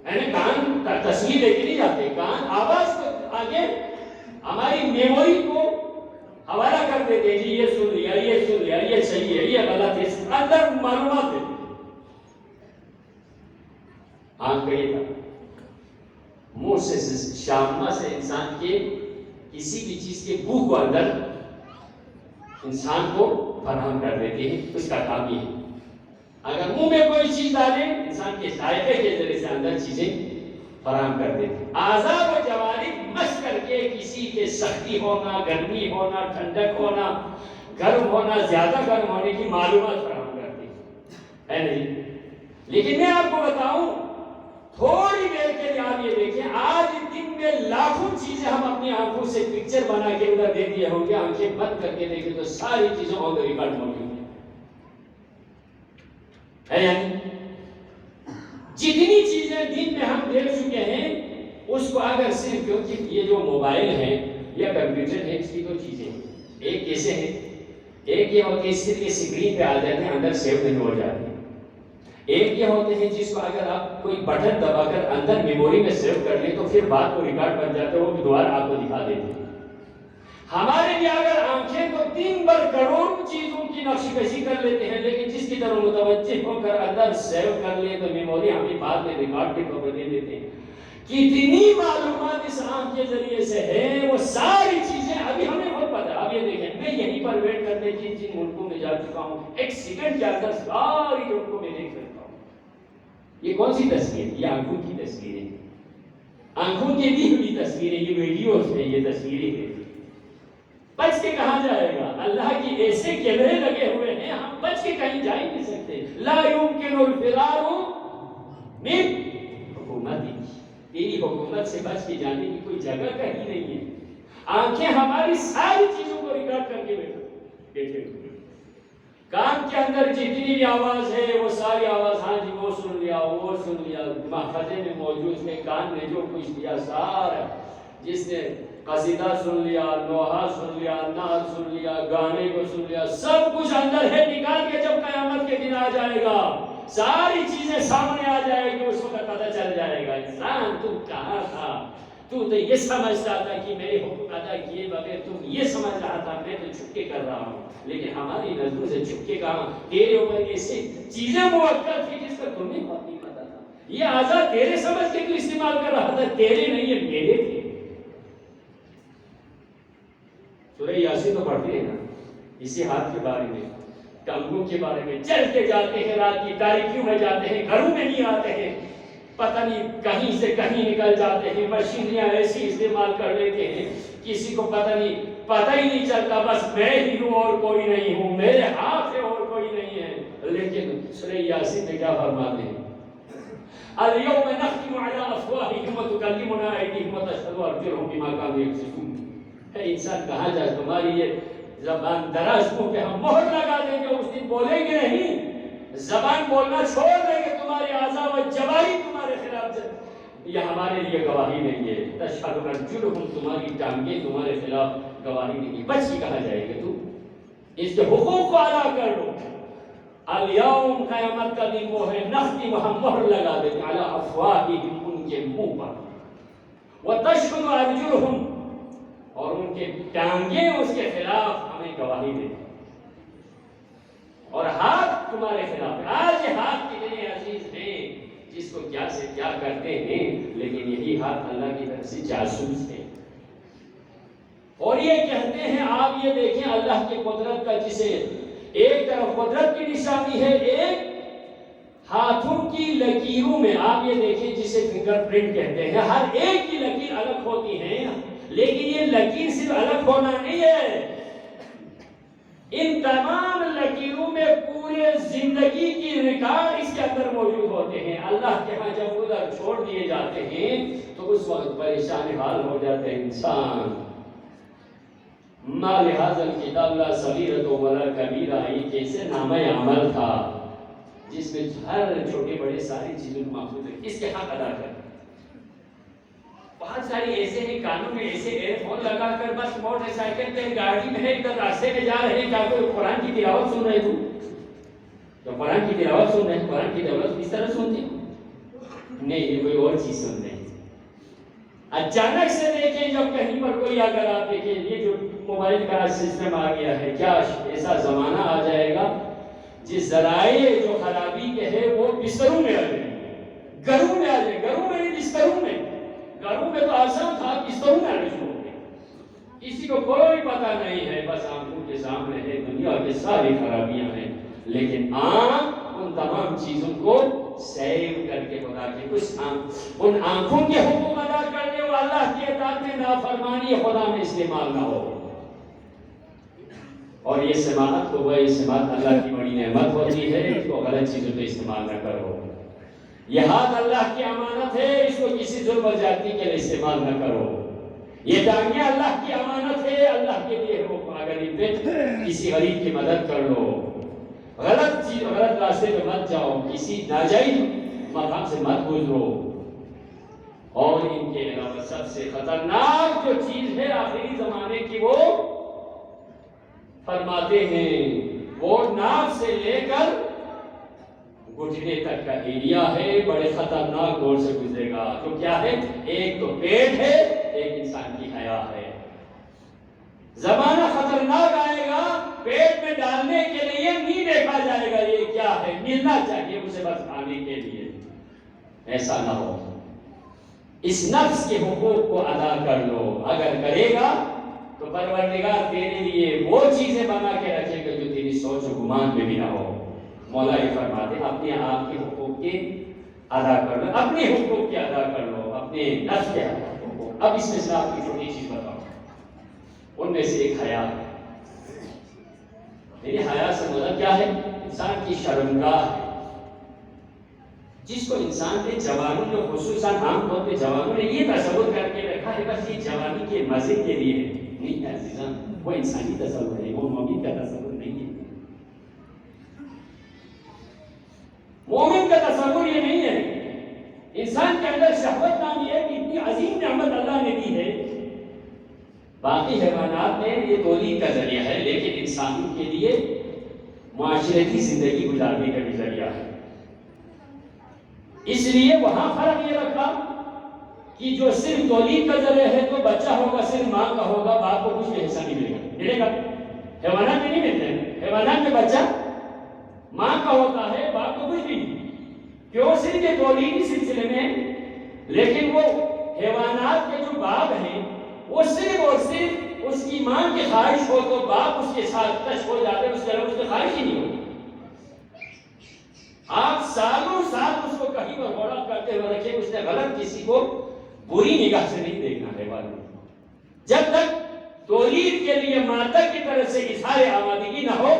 یعنی کان تصویر لے کے نہیں جاتے، کان آواز کو آگے ہماری میموری کو حوالہ کر دیتے ہیں، جی یہ سن لیا، یہ سن لیا، یہ صحیح ہے، یہ غلط ہے، اندر معلومات ہے۔ وہاں کا یہ تھا، منہ سے شامہ سے انسان کے کسی بھی چیز کے بو کو اندر انسان کو فراہم کر دیتی ہے، اس کا کام یہ ہے۔ اگر منہ میں کوئی چیز ڈالے انسان کے ذائقے کے ذریعے سے اندر چیزیں فراہم کر دیتی ہے۔ اعضاء و جوارح مس کر کے کسی کے سختی ہونا، گرمی ہونا، ٹھنڈک ہونا، گرم ہونا، زیادہ گرم ہونے کی معلومات فراہم کرتی ہے نہیں؟ لیکن میں آپ کو بتاؤں، تھوڑی دیر کے لیے آپ یہ دیکھیں، آج دن میں لاکھوں چیزیں ہم اپنی آنکھوں سے پکچر بنا کے ادھر دے دیے ہوں گے، آنکھیں بند کر کے دیکھیں تو ساری چیزیں آن دا ریکارڈ موجود ہے یعنی جتنی چیزیں دن میں ہم دیکھ چکے ہیں، اس کو اگر صرف کیونکہ یہ جو موبائل ہے یا کمپیوٹر ہے، اس کی دو چیزیں ہیں، ایک کیسے ہے، ایک یہ ہوتی ہے صرف یہ اسکرین پہ آ جاتے ہیں، اندر سیو نہیں ہو جاتے، ایک یہ ہوتے ہیں جس کو اگر آپ کوئی بٹن دبا کر اندر میموری میں سیو کر لیں تو پھر بات کو ریکارڈ بن جاتا ہے، وہ بھی دوبارہ آپ کو دکھا دیتے ہیں۔ ہمارے لیے اگر آنکھیں تو دن بھر کروڑوں چیزوں کی نقش کشی کر لیتے ہیں، لیکن جس کی طرف متوجہ ہو کر اندر سیو کر لیں تو میموری ہمیں بعد میں ریکارڈ کے طور پر دے دیتے ہیں۔ کتنی معلومات اس آنکھ کے ذریعے سے ہے، وہ ساری چیزیں ابھی ہمیں بہت پتہ ہے۔ اب یہ دیکھیں، میں یہیں پر ویٹ کرتے جن جن ملکوں میں جا چکا ہوں، ایک سیکنڈ کے اندر ساری ملکوں میں دیکھ سکتا ہوں۔ یہ کون سی تصویر؟ یہ آنکھوں کی تصویریں، آنکھوں کے دی ہوئی تصویریں، یہ ویڈیوز ہیں، یہ تصویریں ہیں۔ بچ کے کہاں جائے گا؟ اللہ کی ایسے کیمرے لگے ہوئے ہیں، ہم بچ کے کہیں جا ہی نہیں سکتے۔ لا يمكن الفرار من حکومتی، تیری حکومت سے بچ کے جانے کی کوئی جگہ کہیں نہیں ہے۔ آنکھیں ہماری ساری چیزوں کو ریکارڈ کر کے بیٹھے ہوئے، کان کے اندر جتنی بھی آواز ہے وہ ساری آواز، ہاں جی وہ سن لیا، وہ سن لیا، محفظے میں موجود ہے، کان نے جو کچھ دیا سارا، جس نے قصیدہ سن لیا، نوحہ سن لیا، نعت سن لیا، گانے کو سن لیا، سب کچھ اندر ہے۔ نکال کے جب قیامت کے دن آ جائے گا، ساری چیزیں سامنے آ جائے گی، اس وقت پتہ چل جائے گا انسان تو کہاں تھا، تو یہ سمجھتا تھا کہ میرے حکم ادا کیے بغیر تم یہ سمجھ رہا تھا میں تو چھپکے کر رہا ہوں، لیکن ہماری نظروں سے چھپکے کہاں، تیرے اوپر ایسے چیزیں موقع تھی جس کا تمہیں بہت نہیں پتا تھا، یہ آزاد تیرے سمجھ کے تو استعمال کر رہا تھا، تیرے نہیں ہے میرے تھے۔ سورہ یاسین تو پڑھتے ہیں نا، اسی ہاتھ کے بارے میں، ٹنگوں کے بارے میں، چل کے جاتے ہیں، رات کی تاریکیوں میں جاتے ہیں، گھروں میں نہیں آتے ہیں، پتہ نہیں کہیں سے کہیں نکل جاتے ہیں، مشینریاں ایسی استعمال کر لیتے ہیں، کسی کو پتہ ہی نہیں چلتا، بس میں ہی ہوں اور کوئی نہیں ہوں، میرے ہاتھ ہے اور کوئی نہیں ہے۔ لیکن سورہ یاسین میں کیا فرماتے ہیں؟ اليوم نختم على افواههم وتكلمنا ايديهم وتشهد ارجلهم بما كانوا يكسبون۔ اے انسان کہاں جائے، تمہاری یہ زبان دراز منہ پہ ہم مہر لگا دیں گے، اس دن بولیں گے نہیں، زبان بولنا چھوڑ دیں گے، تمہاری اعضاء و جوارح تمہارے خلاف یہ ہمارے لیے گواہی نہیں ہے۔ تشہد ارجلہم، تمہاری ٹانگیں تمہارے خلاف گواہی نہیں ہے۔ بچ کے کہاں جائے گے؟ تو اس کے حقوق کو ادا کر لو۔ الیوم، قیامت کا دن وہ ہے، نختم، ہم مہر لگا دیں گے، علی افواہہم، ان کے منہ پر، وتشہد ارجلہم، اور ان کے ٹانگیں اس کے خلاف ہمیں گواہی دیں، اور ہاتھ تمہارے خلاف۔ آج یہ ہاتھ کتنے عزیز ہیں، جس کو کیا سے کیا کرتے ہیں، لیکن یہی ہاتھ اللہ کی طرف سے جاسوس ہے، اور یہ کہتے ہیں، آپ یہ دیکھیں اللہ کی قدرت کا، جسے ایک طرف قدرت کی نشانی ہے، ایک ہاتھوں کی لکیروں میں آپ یہ دیکھیں جسے فنگر پرنٹ کہتے ہیں، ہر ایک کی لکیر الگ ہوتی ہے، لیکن یہ لکیر صرف الگ ہونا نہیں ہے، ان تمام لکیروں میں پورے زندگی کی ریکارڈ اس کے اندر موجود ہوتے ہیں۔ اللہ کے ہاں جب ادھر چھوڑ دیے جاتے ہیں تو اس وقت پریشان حال ہو جاتے ہیں انسان۔ ما لہذا الکتاب لا صغیرۃ ولا کبیرہ، یہ کیسے نامہ عمل تھا جس میں ہر چھوٹے بڑے ساری چیزوں محفوظ ہے، اس کے حق ادا کر۔ بہت ساری ایسے ہیں کانوں میں ایسے ایئر فون لگا کر بس موٹر سائیکل پہ گاڑی میں ادھر راستے میں جا رہے ہیں، کیا کوئی قرآن کی تلاوت سن رہے تو قرآن کی تلاوت سن رہے ہیں، قرآن کی تلاوت اس طرح سنتے نہیں، یہ کوئی اور چیز سن رہے ہیں۔ اچانک سے دیکھیں جب کہیں پر کوئی، اگر آپ دیکھیں یہ جو موبائل کا سسٹم آ گیا ہے، کیا ایسا زمانہ آ جائے گا جس ذرائع جو خرابی کے ہے وہ بستروں میں آ جائیں گے، گھروں میں آ جائے گا، آسان تھا، کس طرح مینج ہو گیا، کسی کو کوئی پتہ نہیں ہے، بس آنکھوں کے سامنے ہے دنیا کی ساری خرابیاں ہیں، لیکن آنکھ ان تمام چیزوں کو سیو کر کے خدا کے ان آنکھوں کے حقوق ادا کرنے اور اللہ کی اطاعت میں نافرمانی خدا میں استعمال نہ ہو۔ اور یہ سماعت تو وہ سماعت اللہ کی بڑی نعمت ہوتی ہے، اس کو غلط چیزوں پہ استعمال نہ کرو۔ یہ ہاتھ اللہ کی امانت ہے، اس کو کسی ظلم و زیادتی کے لیے استعمال نہ کرو۔ یہ ٹانگیں اللہ کی امانت ہے، اللہ کے لیے ہو، اگر ان پہ کسی غریب کی مدد کر لو، غلط راستے پہ مت جاؤ، کسی ناجائز مقام سے مت گزرو۔ اور ان کے علاوہ سب سے خطرناک جو چیز ہے آخری زمانے کی، وہ فرماتے ہیں وہ ناک سے لے کر گھٹنے تک کا ایریا ہے، بڑے خطرناک دور سے گزرے گا۔ تو کیا ہے؟ ایک تو پیٹ ہے، ایک انسان کی حیا ہے۔ زمانہ خطرناک آئے گا، پیٹ میں ڈالنے کے لیے نہیں دیکھا جائے گا یہ کیا ہے، ملنا چاہیے اسے بس کھانے کے لیے۔ ایسا نہ ہو، اس نفس کے حقوق کو ادا کر لو۔ اگر کرے گا تو پروردگار تیرے لیے وہ چیزیں بنا کے رکھے گا جو تیری سوچ و گمان میں بھی نہ ہو۔ مولا یہ فرماتے اپنے آپ کے حقوق کے ادا کر لو، اپنے حقوق کے ادا کر لو، اپنے نفس کے حقوق۔ اب اس میں سے آپ کی چھوٹی چیز بتاؤ، ان میں سے ایک حیا ہے۔ یعنی حیا سے مراد کیا ہے؟ انسان کی شرمگاہ ہے، جس کو انسان نے جوانوں نے خصوصاً عام طور پہ جوانوں نے یہ تصور کر کے رکھا ہے بس یہ جوانی کے مزے کے لیے ہے۔ نہیں عزیزاں، وہ انسانی تصور ہے، وہ مومن کا تصور نہیں ہے۔ مومن کا تصور یہ نہیں ہے۔ انسان کے اندر شہوت نامی ہے کہ اتنی عظیم نعمت اللہ نے دی ہے۔ باقی حیوانات میں یہ تولید کا ذریعہ ہے، لیکن انسانوں کے لیے معاشرتی زندگی گزارنے کا بھی ذریعہ ہے۔ اس لیے وہاں فرق یہ رکھا کہ جو صرف تولید کا ذریعہ ہے تو بچہ ہوگا صرف ماں کا ہوگا، باپ کو کچھ بھی حصہ نہیں ملے گا۔ ملے گا؟ حیوانات میں نہیں ملتے ہیں۔ حیوانات میں بچہ ماں کا ہوتا ہے، باپ کو کچھ بھی نہیں۔ کیوں؟ صرف یہ تولیدی سلسلے میں، لیکن وہ حیوانات کے جو باپ ہیں وہ صرف اور صرف اس کی ماں کی خواہش ہو تو باپ اس کے ساتھ ٹچ ہو جاتے ہیں، اس کے علاوہ اس کی خواہش ہی نہیں ہوتی۔ آپ سالوں سال اس کو کہیں پر غور کرتے ہوئے رکھیں، اس نے غلط کسی کو بری نگاہ سے نہیں دیکھنا ہے والد۔ جب تک تولید کے لیے مادہ کی طرف سے اظہار آمادگی نہ ہو،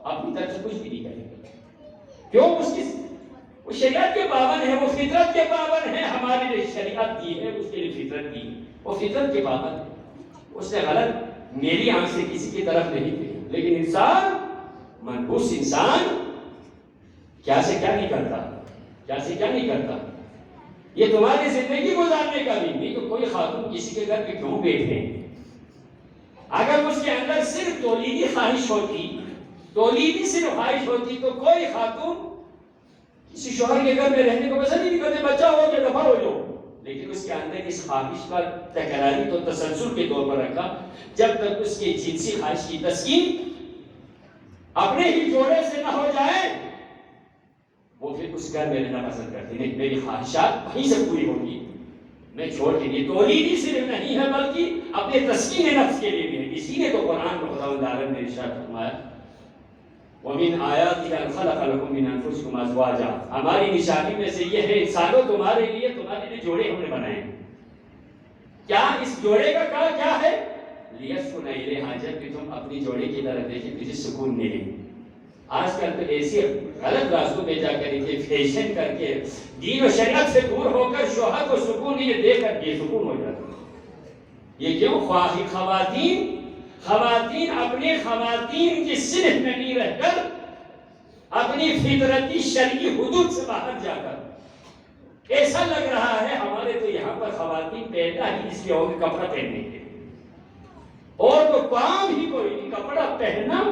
اپنی طرف سے کچھ بھی نہیں کرے گا۔ کیوں؟ وہ شریعت کے پابند ہے، وہ فطرت کے پابند ہے۔ ہمارے لیے شریعت دی ہے، اس کے لیے فطرت دی، وہ فطرت کے پابند ہے۔ اس نے غلط میری آنکھ سے کسی کی طرف نہیں دیکھا، لیکن انسان، منحوس انسان کیا سے کیا نہیں کرتا، کیا سے کیا نہیں کرتا۔ یہ تمہاری زندگی گزارنے کا بھی نہیں تو کوئی خاتون کسی کے گھر پہ کیوں بیٹھے؟ اگر اس کے اندر صرف تولیدی خواہش ہوتی، تولیدی صرف خواہش ہوتی تو کوئی خاتون کسی شوہر کے گھر میں رہنے کو پسند نہیں کرتے، بچہ ہو یا دفع ہو جاؤ۔ لیکن اس کے اندر اس خواہش پر تکراری تو تسلسل کے طور پر رکھا، جب تک اس کی جنسی خواہش کی تسکین اپنے ہی جوڑے سے نہ ہو جائے وہ پھر اس گھر میں رہنا پسند کرتی نہیں۔ میری خواہشات وہیں سے پوری ہوگی، میں چھوڑ کے لیے تولیدی صرف نہیں ہے بلکہ اپنے تسکین نفس کے لیے بھی ہے۔ اسی لیے تو قرآن میں خداوند عالم نے ارشاد فرمایا وَمِنْ آيَاتِهِ أَنْ خَلَقَ لَكُم مِّنْ أَنفُسِكُمْ أَزْوَاجًا، ہماری نشانی میں سے یہ ہے انسانوں تمہارے لیے جوڑے ہم نے بنائے ہیں۔ کیا اس جوڑے کا کام کیا ہے؟ لِيَسْكُنَ إِلَيْهَا، جب کہ تم اپنی جوڑے کی طرف دیکھیں تجھے سکون ملے۔ آج کل تو ایسے غلط راستوں پہ جا کر کے فیشن کر کے دین و شریعت سے دور ہو کر شوہر کو سکون یہ دے کر بے سکون ہو جاتا ہے۔ یہ کیوں؟ خواتین اپنے خواتین کی صنف میں نہیں رہ کر اپنی فطرتی شرعی حدود سے باہر جا کر ایسا لگ رہا ہے ہمارے تو یہاں پر خواتین پیدا ہی اس لیے ہوگی کپڑا پہننے کے، اور تو کام ہی کوئی نہیں، کپڑا پہننا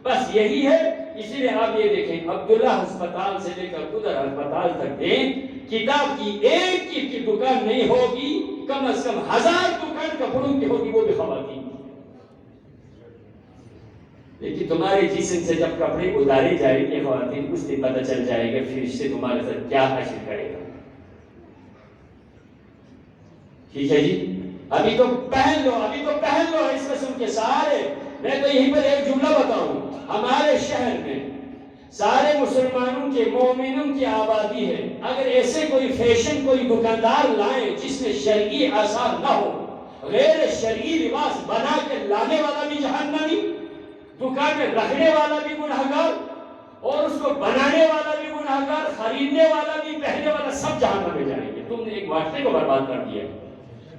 بس یہی ہے۔ اسی لیے آپ یہ دیکھیں عبداللہ ہسپتال سے لے کر ادھر ہسپتال تک دیں، کتاب کی ایک کی دکان نہیں ہوگی، کم از کم 1000 دکان کپڑوں کی ہوگی، وہ بھی خواتین۔ لیکن تمہارے جسم سے جب کپڑے اتارے جائیں گے خواتین، اس دن پتہ چل جائے گا پھر اس سے تمہارے ساتھ کیا حاصل کرے گا۔ ٹھیک ہے جی، ابھی تو پہن لو اس قسم کے سارے. میں تو یہیں پر ایک جملہ بتاؤں، ہمارے شہر میں سارے مسلمانوں کے مومنوں کی آبادی ہے. اگر ایسے کوئی فیشن کوئی دکاندار لائیں جس میں شرعی آثار نہ ہو، غیر شرعی لباس بنا کے لانے والا بھی جہنمی، دکان میں رکھنے والا بھی گنہگار، اور اس کو بنانے والا بھی گنہگار، خریدنے والا بھی، پہننے والا، سب جہنم میں جائیں گے. تم نے ایک معاشرے کو برباد کر دیا.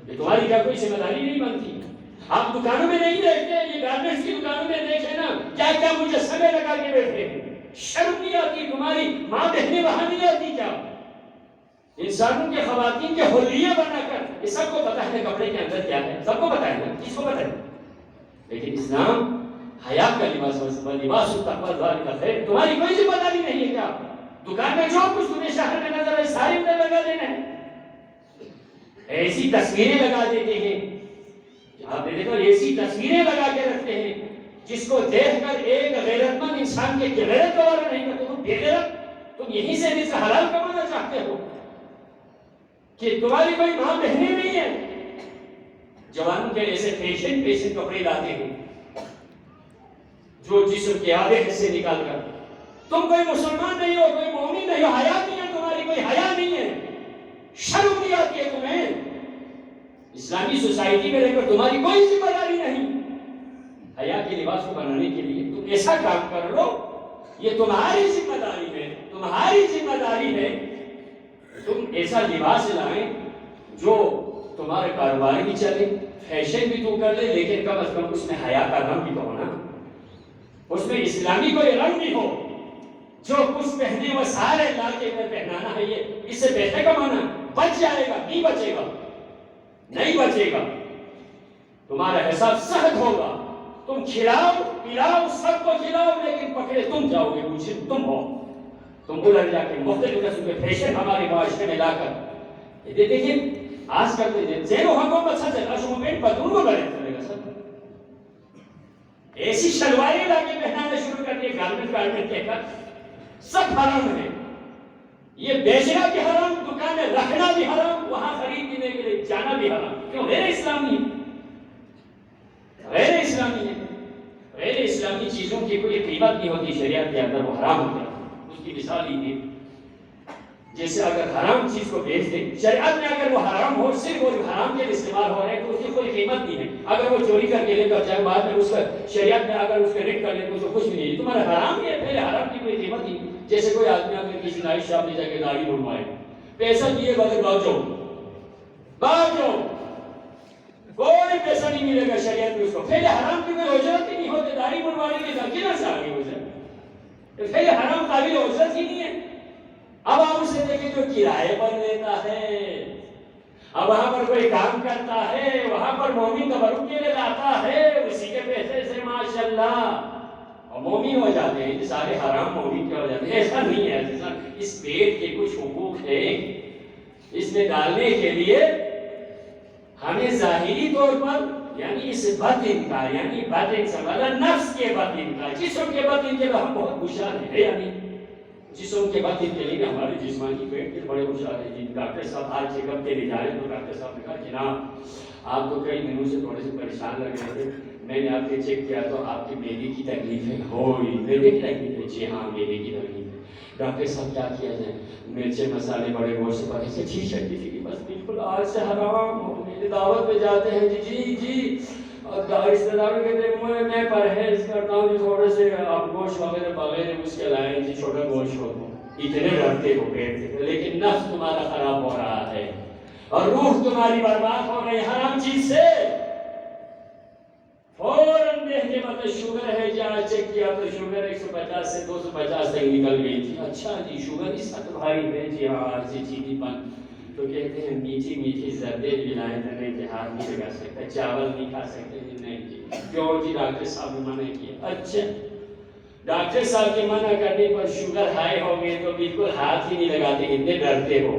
یہ تمہاری کیا کوئی ذمہ داری نہیں بنتی؟ آپ دکانوں میں نہیں دیکھتے، یہ گارمنٹس کی دکانوں میں دیکھیں نا، کیا کیا مجسمے لگا کے بیٹھے ہیں. شرم نہیں آتی؟ تمہاری ماں بہنیں وہاں نہیں آتی کیا؟ انسانوں کے خواتین کے حلیے بنا کر، یہ سب کو پتا ہے کپڑے کے اندر کیا ہے، سب کو پتا ہے نا، کس کو پتا ہے؟ لیکن اسلام حیا کا لباس التقویٰ ذالک خیر. تمہاری کوئی ذمہ داری نہیں ہے کیا؟ دکان میں جو کچھ تمہیں شہر میں نظر آئے ساری میں لگا دینا ہے. ایسی تصویریں لگا دیتے ہیں، آپ نے دیکھا ایسی تصویریں لگا کے رکھتے ہیں جس کو دیکھ کر ایک غیرت مند انسان کے غیرت دوبارہ نہیں کرتے. تم بے غیرت، تم یہیں سے رزق حلال کمانا چاہتے ہو کہ تمہاری کوئی ماں بہنیں نہیں ہیں. جوانوں کے ایسے فیشن کپڑے لاتے ہیں جو جسم کے آدھے حصے نکال کر. تم کوئی مسلمان نہیں ہو، کوئی مومن نہیں ہو، حیا نہیں ہے تمہاری، کوئی حیا نہیں ہے، شرم نہیں آتی ہے تمہیں. اسلامی سوسائٹی میں رہ کر تمہاری کوئی ذمہ داری نہیں. حیا کے لباس کو بنانے کے لیے تم ایسا کام کر لو، یہ تمہاری ذمہ داری ہے، تمہاری ذمہ داری ہے. تم ایسا لباس لائیں جو تمہارے کاروبار بھی چلے، فیشن بھی تو کر لے، لیکن کم از کم اس میں حیا کا رنگ بھی تو ہونا، اس میں اسلامی کوئی رنگ بھی ہو. جو کچھ پہنے وہ سارے لا کے پہنانا ہے، یہ اس سے پیسے کمانا بچ جائے گا، نہیں بچے گا، نہیں بچے گا. تمہارا حساب سخت ہوگا. تم کھلاؤ پلاؤ، سب کو کھلاؤ، لیکن پکڑے تم جاؤ گے، مجھے تم ہو. تم بلند جا کے مختلف قسم کے فیشن ہمارے معاشرے میں لا کر دیکھیے. آج کل تو زیر و حکومت سچ ہے، اشو میں بدون کو بڑھے چلے گا سب. ایسی شلواریں لا کے پہنانا شروع کر دیے گارمنٹ کہہ کر. سب حرام ہے. یہ بیچنا بھی حرام، دکان میں رکھنا بھی حرام، وہاں خریدنے کے لیے جانا بھی حرام. کیوں؟ غیر اسلامی ہے، غیر اسلامی ہے. غیر اسلامی چیزوں کی کوئی قیمت نہیں ہوتی شریعت کے اندر، وہ حرام ہوتا ہے. اس کی مثال ہی ہے جیسے اگر حرام چیز کو بیچ دیں شریعت میں، اگر وہ حرام ہو، صرف وہ حرام کے استعمال ہو رہے ہیں تو اس کی کوئی قیمت نہیں ہے. اگر وہ چوری کر کے لے کر جائے، بعد میں اس کا شریعت میں اگر اس کا ریٹ کر لے تو کچھ بھی نہیں. تمہارا حرام ہی ہے، پہلے حرام کی کوئی قیمت نہیں. جیسے کوئی آدمی اگر کسی نائی شاپ میں جا کے داڑھی بنوائے، پیسہ دیے بغیر بھاگ جاؤ، کوئی پیسہ نہیں ملے گا شریعت میں اس کو. پہلے حرام کی کوئی اجرت ہی نہیں ہوتی، داڑھی بنوانے کے ذکر سے آگے ہو جائے. پہلے حرام قابل اجرت ہی نہیں ہے. اب آپ اسے دیکھیں جو کرائے پر لیتا ہے، اب وہاں پر کوئی کام کرتا ہے، وہاں پر مومن تبرک کے لیے لاتا ہے، اسی کے پیسے سے ماشاءاللہ اور مومن ہو جاتے ہیں. سارے حرام مومن کے ہو جاتے ہیں. ایسا نہیں ہے. اس پیٹ کے کچھ حقوق ہیں، اس میں ڈالنے کے لیے ہمیں ظاہری طور پر یعنی اس باطن کا، یعنی باطن سے والا نفس کے باطن کا، جسم کے باطن کے لیے ہم بہت ہوشیار ہیں. یعنی جسم کے باطن کے لیے ہمارے جسمانی پیٹ کے بڑے ہوشیار ہیں. جی ڈاکٹر صاحب آج چیک اپ کے لیے جائے تو ڈاکٹر صاحب نے کہا جناب آپ تو کئی دنوں سے تھوڑے سے پریشان لگ رہے تھے، میں نے آپ کے چیک کیا تو آپ کی معدے کی تکلیف ہوئی. معدے کی تکلیف ہے؟ جی ہاں معدے کی تکلیف ہے. ڈاکٹر صاحب کیا کیا جائے؟ مرچے مسالے بڑے غور سے پکے سے ٹھیک ہے بس بالکل آج سے حرام ہو. میری دعوت پہ جاتے ہیں جی اور رشتہ داروں کہتے ہیں میں پرہیز کرتا ہوں جی، تھوڑے سے آپ گوشت وغیرہ بغیر اس کے لائیں جی، چھوٹا گوشت ہو. اتنے ڈرتے ہو پیٹ سے، لیکن نفس تمہارا خراب ہو رہا ہے اور روح تمہاری برباد ہو رہی حرام چیز سے. فوراً دیکھ کے مطلب شوگر ہے جی، آج چیک کیا تو شوگر 150 سے 250 تک نکل گئی تھی. اچھا جی شوگر اس کا تو بھاری ہے جی، ہاں آج چینی پن تو کہتے ہیں میٹھی زردے ملائیں تو نہیں کہ ہاتھ نہیں لگا سکتا، چاول نہیں کھا سکتے جی. نہیں جی کیوں جی؟ ڈاکٹر صاحب نے منع کیا. اچھا ڈاکٹر صاحب کے منع کرنے پر شوگر ہائی ہو گئے تو بالکل ہاتھ ہی نہیں لگاتے، اتنے ڈرتے ہو.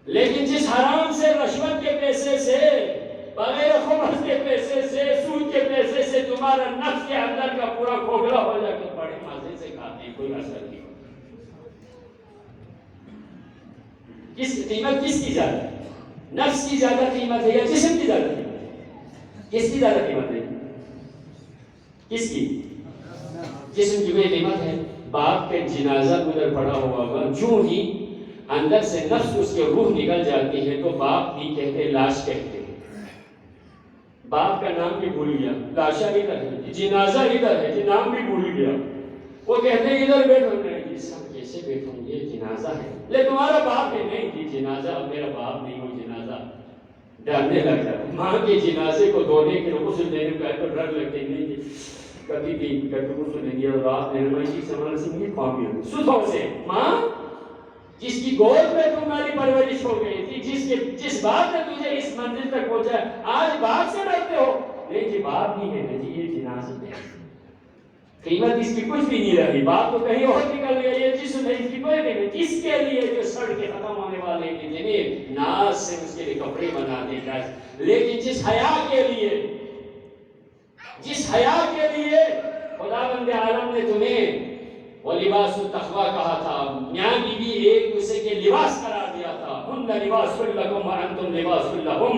لیکن جس حرام سے، رشوت کے پیسے سے، بغیر خبز کے پیسے سے، سود کے پیسے سے تمہارا نفس کے اندر کا پورا کھوکھلا ہو جا کے بڑے مزے سے کھاتے ہیں، کوئی اثر نہیں ہوتا. کس قیمت کس کی جاتی ہے؟ نفس کی زیادہ قیمت ہے یا جسم کی زیادہ قیمت ہے؟ کس کی زیادہ قیمت ہے؟ کس کی؟ جسم کی بے قیمت ہے. باپ کا جنازہ گزر پڑا ہوا ہوگا، جو ہی اندر سے نفس اس کے روح نکل جاتی ہے تو باپ نہیں کہتے، لاش کہتے ہیں. باپ کا نام بھی بھول گیا، لاشا ادھر ہے، جنازہ ادھر ہے، جی نام بھی بھول گیا. وہ کہتے ہیں ادھر بیٹھو. نہیں سب کیسے بیٹھوں، یہ جنازہ ہے. لے تمہارا باپ ہے. نہیں جی جنازہ، اب میرا باپ نہیں ہو جنازہ. ڈرنے لگ جاتا. ماں کے جنازے کو دھونے کے لیے غسل دینے کا تو ڈر لگتے نہیں جی کبھی بھی کبھی غسل نہیں دیا. رات میں کی سمجھ سے نہیں خوابی ہوتی صبح سے. ماں جس کی گود میں تمہاری پرورش ہو گئی تھی، جس باپ نے تجھے اس منزل تک پہنچا، آج باپ سے ڈرتے ہو. نہیں جی باپ نہیں ہے جی، یہ جنازہ ہے. قیمت اس کی کچھ بھی نہیں رہی. باپ تو کہیں اور نکل گیا، یہ جسم ہے اس کی کوئی نہیں. جس کے لیے جو سڑ کے ختم ہونے والے ہیں جنہیں ناز سے اس کے لیے کپڑے بنا دے گا، لیکن جس حیا کے لیے خداوند عالم نے تمہیں وہ لباس التقویٰ کہا تھا، میاں بیوی ایک دوسرے کے لباس قرار دیا تھا. ہن لباس لکم وانتم لباس لہم.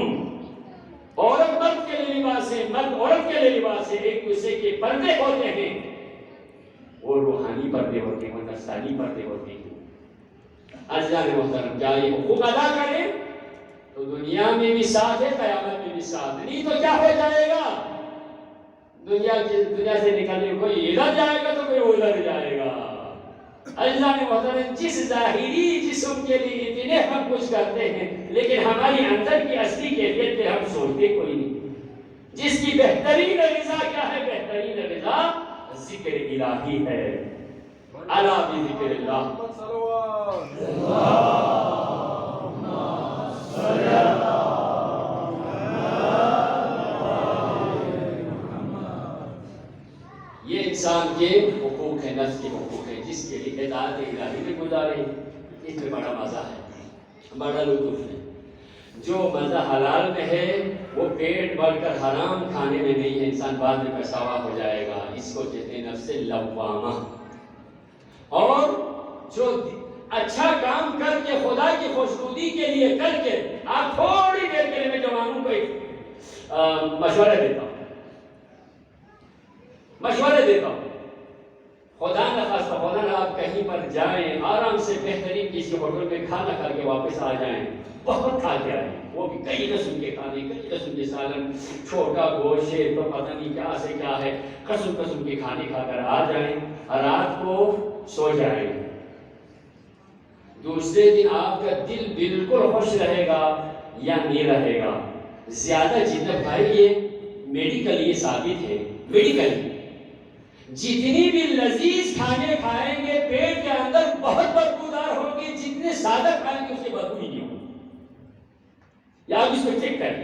عورت مرد کے لیے لباس ہے، مرد عورت کے لیے لباس ہے. ایک دوسرے کے پردے ہوتے ہیں، وہ روحانی پردے ہوتے ہیں، وہ نفسانی پردے ہوتے ہیں. عزیزان محترم، کیا یہ حقوق ادا کریں تو دنیا میں بھی ساتھ ہے، قیامت میں بھی ساتھ. نہیں تو کیا ہو جائے گا؟ دنیا سے نکلنے کوئی ادھر جائے گا تو کوئی ادھر جائے گا. عزیزان محترم، جس ظاہری جسم کے لیے اتنے ہم کچھ کرتے ہیں، لیکن ہماری اندر کی اصلی کیفیت پہ ہم سوچتے کوئی نہیں. جس کی بہترین غذا کیا ہے؟ بہترین غذا ذکر الہی ہے. الا بذکر اللہ. یہ انسان کے حقوق ہے، نفس کے حقوق ہے، جس کے لیے اطاعت الہی میں گزارے. اس میں بڑا مزہ ہے، بڑا لطف ہے. جو مزہ حلال میں ہے وہ پیٹ بھر کر حرام کھانے میں نہیں ہے. انسان بعد میں پچھتاوا ہو جائے گا. اس کو کہتے ہیں نفس لوامہ. اور جو اچھا کام کر کے خدا کی خوشنودی کے لیے کر کے، آپ تھوڑی دیر کے لیے میں جوانوں کو مشورہ دیتا ہوں. خدا نخواستہ خدا نہ آپ کہیں پر جائیں، آرام سے بہترین کسی ہوٹل میں کھانا کھا کے واپس آ جائیں، بہت کھا کے آئیں، وہ بھی کئی قسم کے کھانے، کئی قسم کے سالن، چھوٹا گوشت تو پتہ نہیں کیا سے کیا ہے، قسم کے کھانے کھا کر آ جائیں، رات کو سو جائیں. دوسرے دن آپ کا دل بالکل خوش رہے گا یا نہیں رہے گا؟ زیادہ جتنا بھائی یہ میڈیکل یہ ثابت ہے، میڈیکل جتنی بھی لذیذ کھانے کھائیں گے پیٹ کے اندر بہت بدبودار ہوگی، جتنے سادہ کھائیں گے اس کے بدبو ہی نہیں ہوگی. یا آپ اس کو چیک کریں،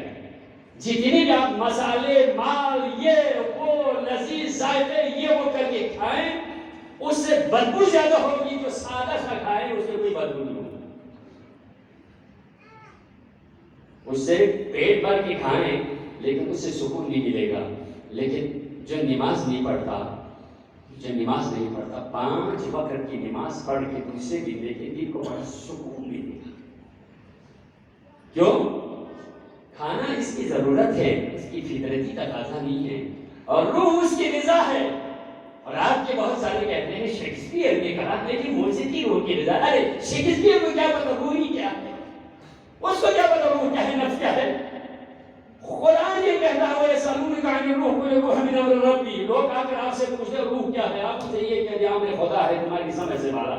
جتنی بھی آپ مسالے مال یہ وہ لذیذ ذائقے یہ وہ کر کے کھائیں، اس سے بدبو زیادہ ہوگی. جو سادہ سا کھائیں اس سے کوئی بدبو نہیں ہوگی. اس سے پیٹ بھر کے کھائیں لیکن اس سے سکون نہیں ملے گا. لیکن جو نماز نہیں پڑھتا 5 وقت کی نماز پڑھ کے دوسرے دن دیکھے دل کو بڑا سکون ملے گا. کیوں؟ کھانا اس کی ضرورت ہے، اس کی فطرتی تقاضا نہیں ہے، اور روح اس کی غذا ہے. اور آپ کے بہت سارے کہتے ہیں شیکسپیئر نے کہا، لیکن موسیقی روح کی غذا. ارے شیکسپیئر کو کیا پتا روح ہی کیا ہے؟ اس کو کیا پتا روح کیا ہے، نفس کیا ہے؟ قرآن یہ کہتا ہے سلون کا روح کو روح من امر ربی. لوگ آ کر آپ سے پوچھتے روح کیا ہے، آپ سے یہ کہہ دیا امر خدا ہے، تمہاری سمجھ سے بالا.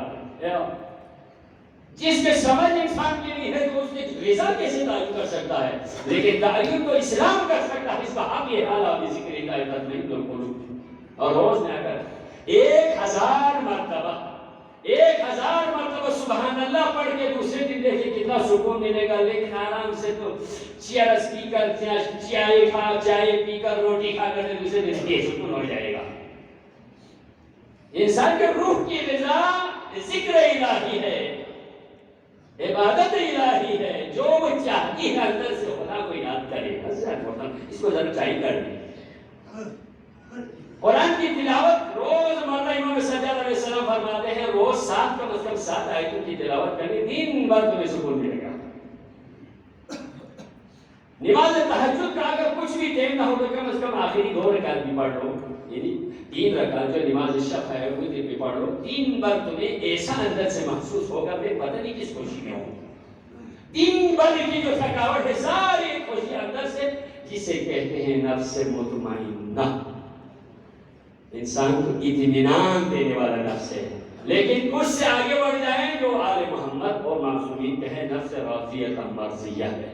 جس کے سمجھ انسان کی نہیں ہے تو اس کے غذا کیسے تعین کر سکتا ہے؟ لیکن تعین تو اسلام کر سکتا ہے. اس کا حق یہ حال آپ ذکر اللہ تطمئن القلوب. اور روز میں اگر 1000 مرتبہ سبحان اللہ پڑھ کے دوسرے دن دیکھیں کتنا سکون ملے گا. لیکن آرام سے تو چیئرز پی کر چائے پی کر روٹی کھا کر دوسرے دن یہ سکون ہو جائے گا. انسان کے روح کی غذا ذکر الہی ہے، عبادت الہی ہے. جو وہ چاہتی ہے اندر سے خدا کو یاد کرے. اس کو ذرا چاہیے کر دیں. قرآن کی تلاوت روز مرہ امام سجاد علیہ السلام فرماتے ہیں روز 7 آیتوں کی تلاوت کریں، دن بھر تمہیں سکون ملے گا. نماز تہجد کا اگر کچھ بھی ٹائم نہ ہو تو کم از کم آخری 2 رکعت بھی پڑھ لو، یعنی 3 رکعت جو نماز شفع ہے وہ بھی پڑھ لو. 3 بار تمہیں ایسا اندر سے محسوس ہوگا میں پتہ نہیں کس خوشی میں ہوں. 3 بار کی جو تھکاوٹ ہے ساری خوشی اندر سے، جسے کہتے ہیں نفس مطمئنہ. انسان کو اطمینان دینے والا نفس ہے. لیکن اس سے آگے بڑھ جائیں جو آل محمد اور معصومین پہ ہے، نفس راضیہ مرضیہ ہے.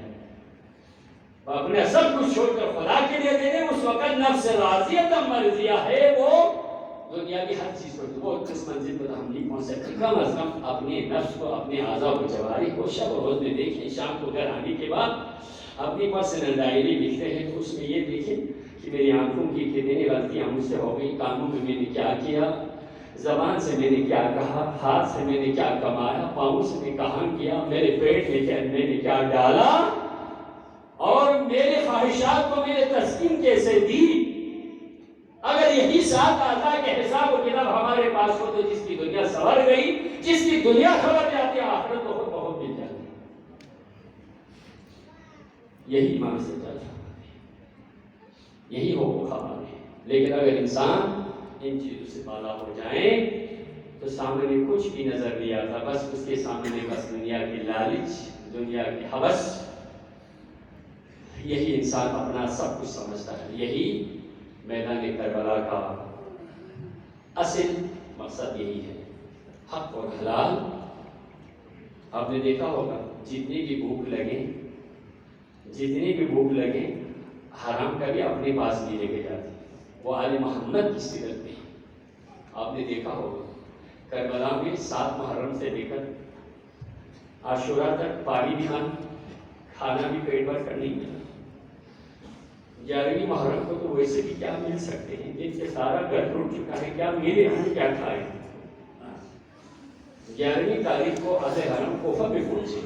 اپنے سب کچھ چھوڑ کر خدا کے لیے دے دیں، اس وقت نفس راضیہ مرضیہ ہے. وہ دنیا کی ہر چیز کو، وہ اس منزل پر ہم نہیں پہنچ سکتے. کم از کم اپنے نفس کو، اپنے اعضاء و جوارح کو شب و روز میں دیکھیں. شام کو گھر آنے کے بعد اپنی پرسنل ڈائری لکھتے ہیں تو اس میں یہ دیکھیں کہ میری آنکھوں کی کتنی غلطیاں مجھ سے ہو گئی، کانوں میں نے کیا کیا، زبان سے میں نے کیا کہا، ہاتھ سے میں نے کیا کمایا، پاؤں سے میں کہاں کیا، میرے پیٹ میں نے کیا ڈالا، اور میرے خواہشات کو میں نے تسکین کیسے دی. اگر یہی 7 اعضاء کے حساب و کتاب ہمارے پاس ہو تو جس کی دنیا سنور گئی، جس کی دنیا سنور جاتی ہے آخرت تو بہت مل جاتی. یہی ایمان سے چل رہا ہے، یہی حقوق ہمارے ہیں. لیکن اگر انسان ان چیزوں سے بالا ہو جائیں تو سامنے کچھ بھی نظر نہیں آتا. بس اس کے سامنے بس دنیا کی لالچ، دنیا کی ہوس، یہی انسان اپنا سب کچھ سمجھتا ہے. یہی میدان کربلا کا اصل مقصد یہی ہے، حق اور حلال. آپ نے دیکھا ہوگا جتنی بھی بھوک لگے حرام کا بھی اپنے پاس نہیں لے کے جاتی. وہ آل محمد کی سیرت میں آپ نے دیکھا ہوگا کربلا میں 7 محرم سے لے کر عاشورہ تک پانی بھی کھانا بھی پیٹ بھر کر نہیں ملا. 11ویں محرم کو تو ویسے بھی کیا مل سکتے ہیں جن سے سارا گھر ٹوٹ چکا ہے، کیا میرے ہم کیا کھائے. 11ویں تاریخ کو اہل حرم کوفہ میں پہنچے.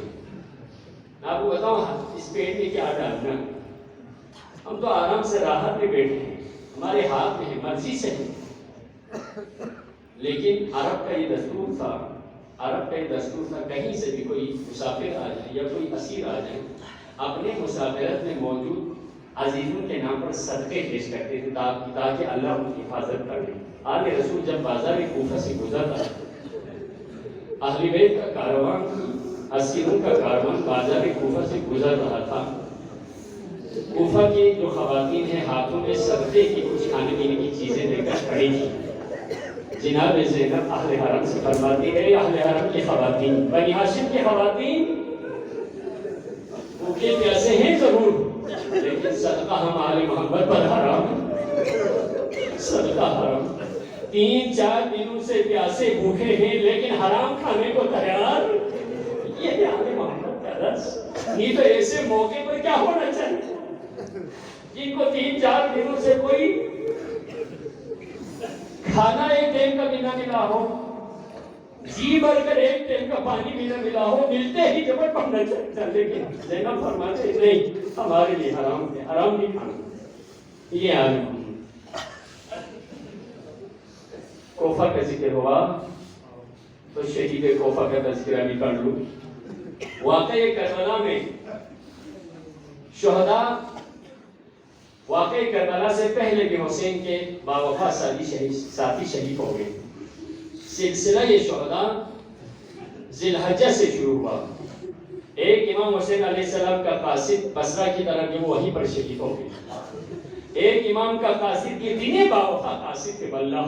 میں آپ کو بتاؤں اس پیٹ میں کیا ڈالنا. ہم تو آرام سے راحت میں بیٹھے ہیں، ہمارے ہاتھ میں ہے، مرضی سے ہے. لیکن عرب کا یہ دستور تھا کہیں سے بھی کوئی مسافر آ جائے یا کوئی اسیر آ جائے، اپنے مسافرت میں موجود عزیزوں کے نام پر صدقے پیش کرتے تھے تاکہ اللہ ان کی حفاظت کر لے. آل رسول جب بازار کوفہ سے گزرتا اہل بیت کا کاروان، اسیروں کا کاروان بازار کوفہ سے گزر رہا تھا، کوفہ کی جو خواتین ہیں ہاتھوں میں صدقے کی کچھ کھانے پینے کی چیزیں لے کر کھڑی تھی. جناب زینب اہل حرم سے فرماتی ہے، اہل حرم کی خواتین، بنی ہاشم کی خواتین بھوکے پیاسے ہیں ضرور، لیکن صدقہ ہم آل محمد پر حرام. صدقہ حرام. 3-4 دنوں سے پیاسے بھوکے ہیں لیکن حرام کھانے کو تیار. یہ آل محمد کا رس. نہیں تو ایسے موقع پر کیا ہونا چاہیے جن کو 3-4 دنوں سے کوئی کھانا ایک ٹائم کا بھی نہ ملا ہو، جی بھر کر ایک ٹائم کا پانی بھی نہ ملا ہو، ملتے ہی جبر پڑھنا چاہتا. لیکن زینب فرماتے نہیں، ہمارے لیے حرام ہے، حرام نہیں کھانا. یہ عالم کوفہ کا ذکر ہوا تو شہید کوفہ کا تذکرہ بھی کر لوں. واقعہ کربلا میں شہداء واقع کربلا سے پہلے بھی حسین کے باوفا ساتھی شہید ہو گئے. سلسلہ یہ شہداء ذی الحجہ سے شروع ہوا. ایک امام حسین علیہ السلام کا قاصد بصرہ کی طرف وہ وہیں پر شہید ہو گئے. ایک امام کا قاصد، یہ تینوں باوفا قاصد تھے. واللہ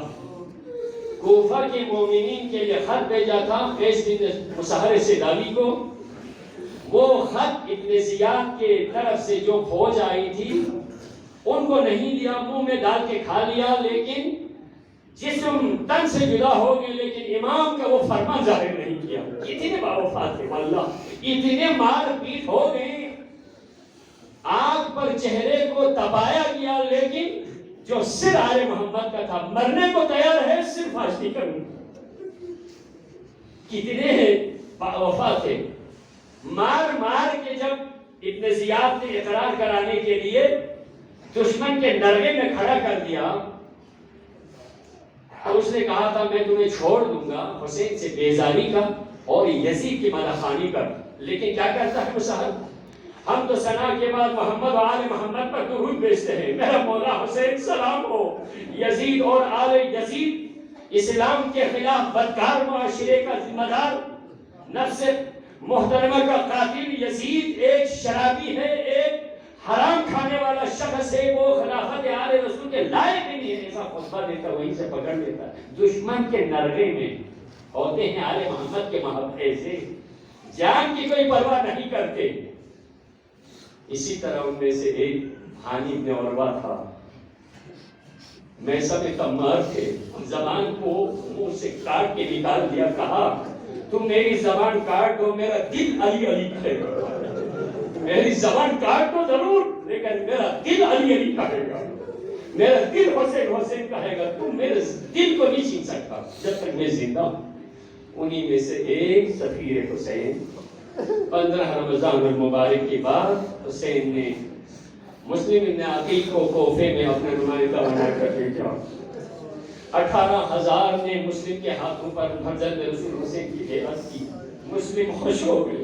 کوفہ کے مومنین کے لیے خط بھیجا تھا قیس بن مسہر سیداوی کو. وہ خط ابن زیاد کے طرف سے جو فوج آئی تھی ان کو نہیں دیا، منہ میں ڈال کے کھا لیا، لیکن جسم تن سے جدا ہو گئے، لیکن امام کا وہ فرمان ظاہر نہیں کیا. اتنے باوفات تھے واللہ، اتنے مار پیٹ ہو گئے، آگ پر چہرے کو تپایا گیا، لیکن جو سر آل محمد کا تھا مرنے کو تیار ہے، صرف فاش نہیں کروں. کتنے باوفات تھے. مار کے جب ابن زیاد نے اقرار کرانے کے لیے دشمن کے نرغے میں کھڑا کر دیا اور اس نے کہا تھا میں تمہیں چھوڑ دوں گا حسین سے بیزاری کا اور یزید کی مداخانی پر. لیکن کیا کرتا ہے مسہر؟ ہم تو ثنا کے بعد محمد و آل محمد پر درود بھیجتے ہیں، میرا مولا حسین سلام ہو۔ یزید اور آل یزید اسلام کے خلاف بدکار معاشرے کا ذمہ دار، نفس محترمہ کا قاتل یزید ایک شرابی ہے، ایک حرام کھانے والا شخص ہے، وہ خلافت آل رسول کے لائق نہیں ہے، ایسا خطبہ دیتا وہیں سے پکڑ لیتا۔ دشمن کے نرغے میں ہوتے ہیں آل محمد کے محبت سے، جان کی کوئی پرواہ نہیں کرتے۔ اسی طرح ان میں سے ایک ہانی بن عروہ تھا، میسا میں تمار تھے، زبان کو منہ سے کاٹ کے نکال دیا، کہا تم میری زبان کاٹ دو، میرا دل علی علی کہے گا، میری زبان کاٹ دو ضرور لیکن میرا دل علی علی کہے گا، میرا دل حسین حسین کہے گا، تم میرے دل کو نہیں چھین سکتا جب تک میں زندہ ہوں۔ انہی میں سے ایک سفیر حسین، 15 رمضان المبارک کے بعد حسین نے مسلم ابن عقیل کو کوفے میں اپنا نمائندہ بنا کر بھیجا۔ 18,000 نے مسلم کے ہاتھوں پر فرزند رسول حسین کی بیعت کی، مسلم خوش ہو گئے۔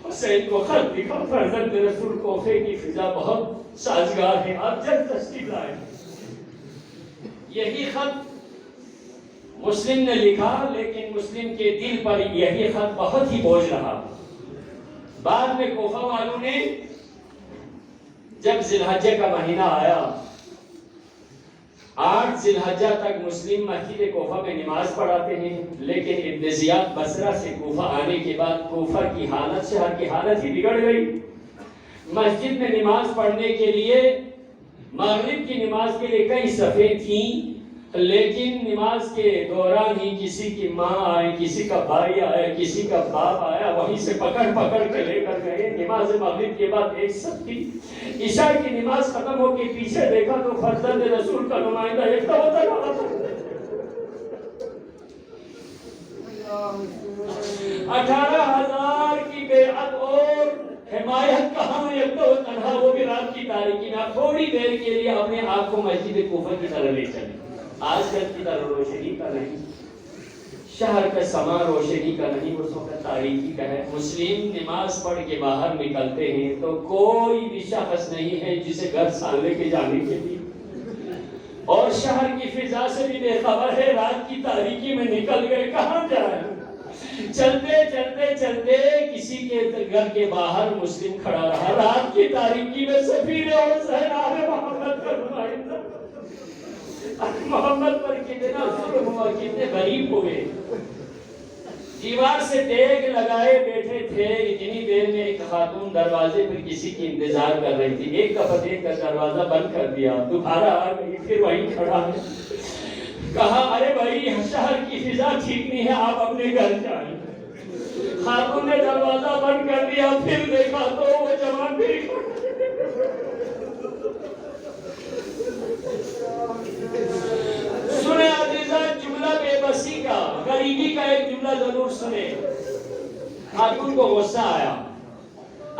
حسین کو خط لکھا، فرزند رسول کوفے کی فضا بہت سازگار ہے، آپ جلد تشریف لائیں۔ یہی خط مسلم نے لکھا، لیکن مسلم کے دل پر یہی خط بہت ہی بوجھ رہا۔ بعد میں کوفہ والوں نے جب ذی الحجہ کا مہینہ آیا، 8 ذی الحجہ تک مسلم مسجد کوفہ میں نماز پڑھاتے ہیں، لیکن ابن زیاد بصرہ سے کوفہ آنے کے بعد کوفہ کی حالت، شہر کی حالت ہی بگڑ گئی۔ مسجد میں نماز پڑھنے کے لیے، مغرب کی نماز کے لیے کئی صفیں تھیں، لیکن نماز کے دوران ہی کسی کی ماں آئی، کسی کا بھائی آیا، کسی کا باپ آیا، وہیں سے پکڑ پکڑ کے لے کر گئے۔ نماز مغرب کے بعد ایک صف تھی، عشاء کی نماز ختم ہو کے پیچھے دیکھا تو فرزند رسول کا نمائندہ ایک ہوتا رہا تھا۔ 18,000 کی بیعت اور حمایت کہاں، ایک تو تنہا، وہ بھی رات کی تاریکی میں تھوڑی دیر کے لیے اپنے آپ کو مسجد کوفہ کی طرح لے چلے۔ آج کل کی طرح روشنی کا نہیں، شہر کا سما روشنی کا نہیں، اس وقت تاریکی کا ہے۔ مسلم نماز پڑھ کے باہر نکلتے ہیں تو کوئی بھی شخص نہیں ہے جسے گھر سالے کے جانے کے لیے، اور شہر کی فضا سے بھی بے خبر ہے، رات کی تاریکی میں نکل گئے، کہاں جائیں؟ چلتے چلتے چلتے کسی کے گھر کے باہر مسلم کھڑا رہا، رات کی تاریکی میں سفیر حسین آل محمد کا نمائندہ، محمد پر کتنا ظلم ہوا، کتنے غریب ہوئے، دیوار سے دیگ لگائے بیٹھے تھے۔ اتنی دیر میں ایک خاتون دروازے پر کسی کی انتظار کر رہی تھی، ایک دفعہ دیکھ کر دروازہ بند کر دیا، دوبارہ آ گئی، پھر وہیں کھڑا ہے، کہا ارے بھائی شہر کی فضا ٹھیک نہیں ہے، آپ اپنے گھر جائیں۔ خاتون نے دروازہ بند کر دیا، پھر دیکھا تو وہ جوان بھی سنے عزیزان جملہ بے بسی کا، غریبی کا ایک جملہ ضرور سنے۔ خاتون کو غصہ آیا،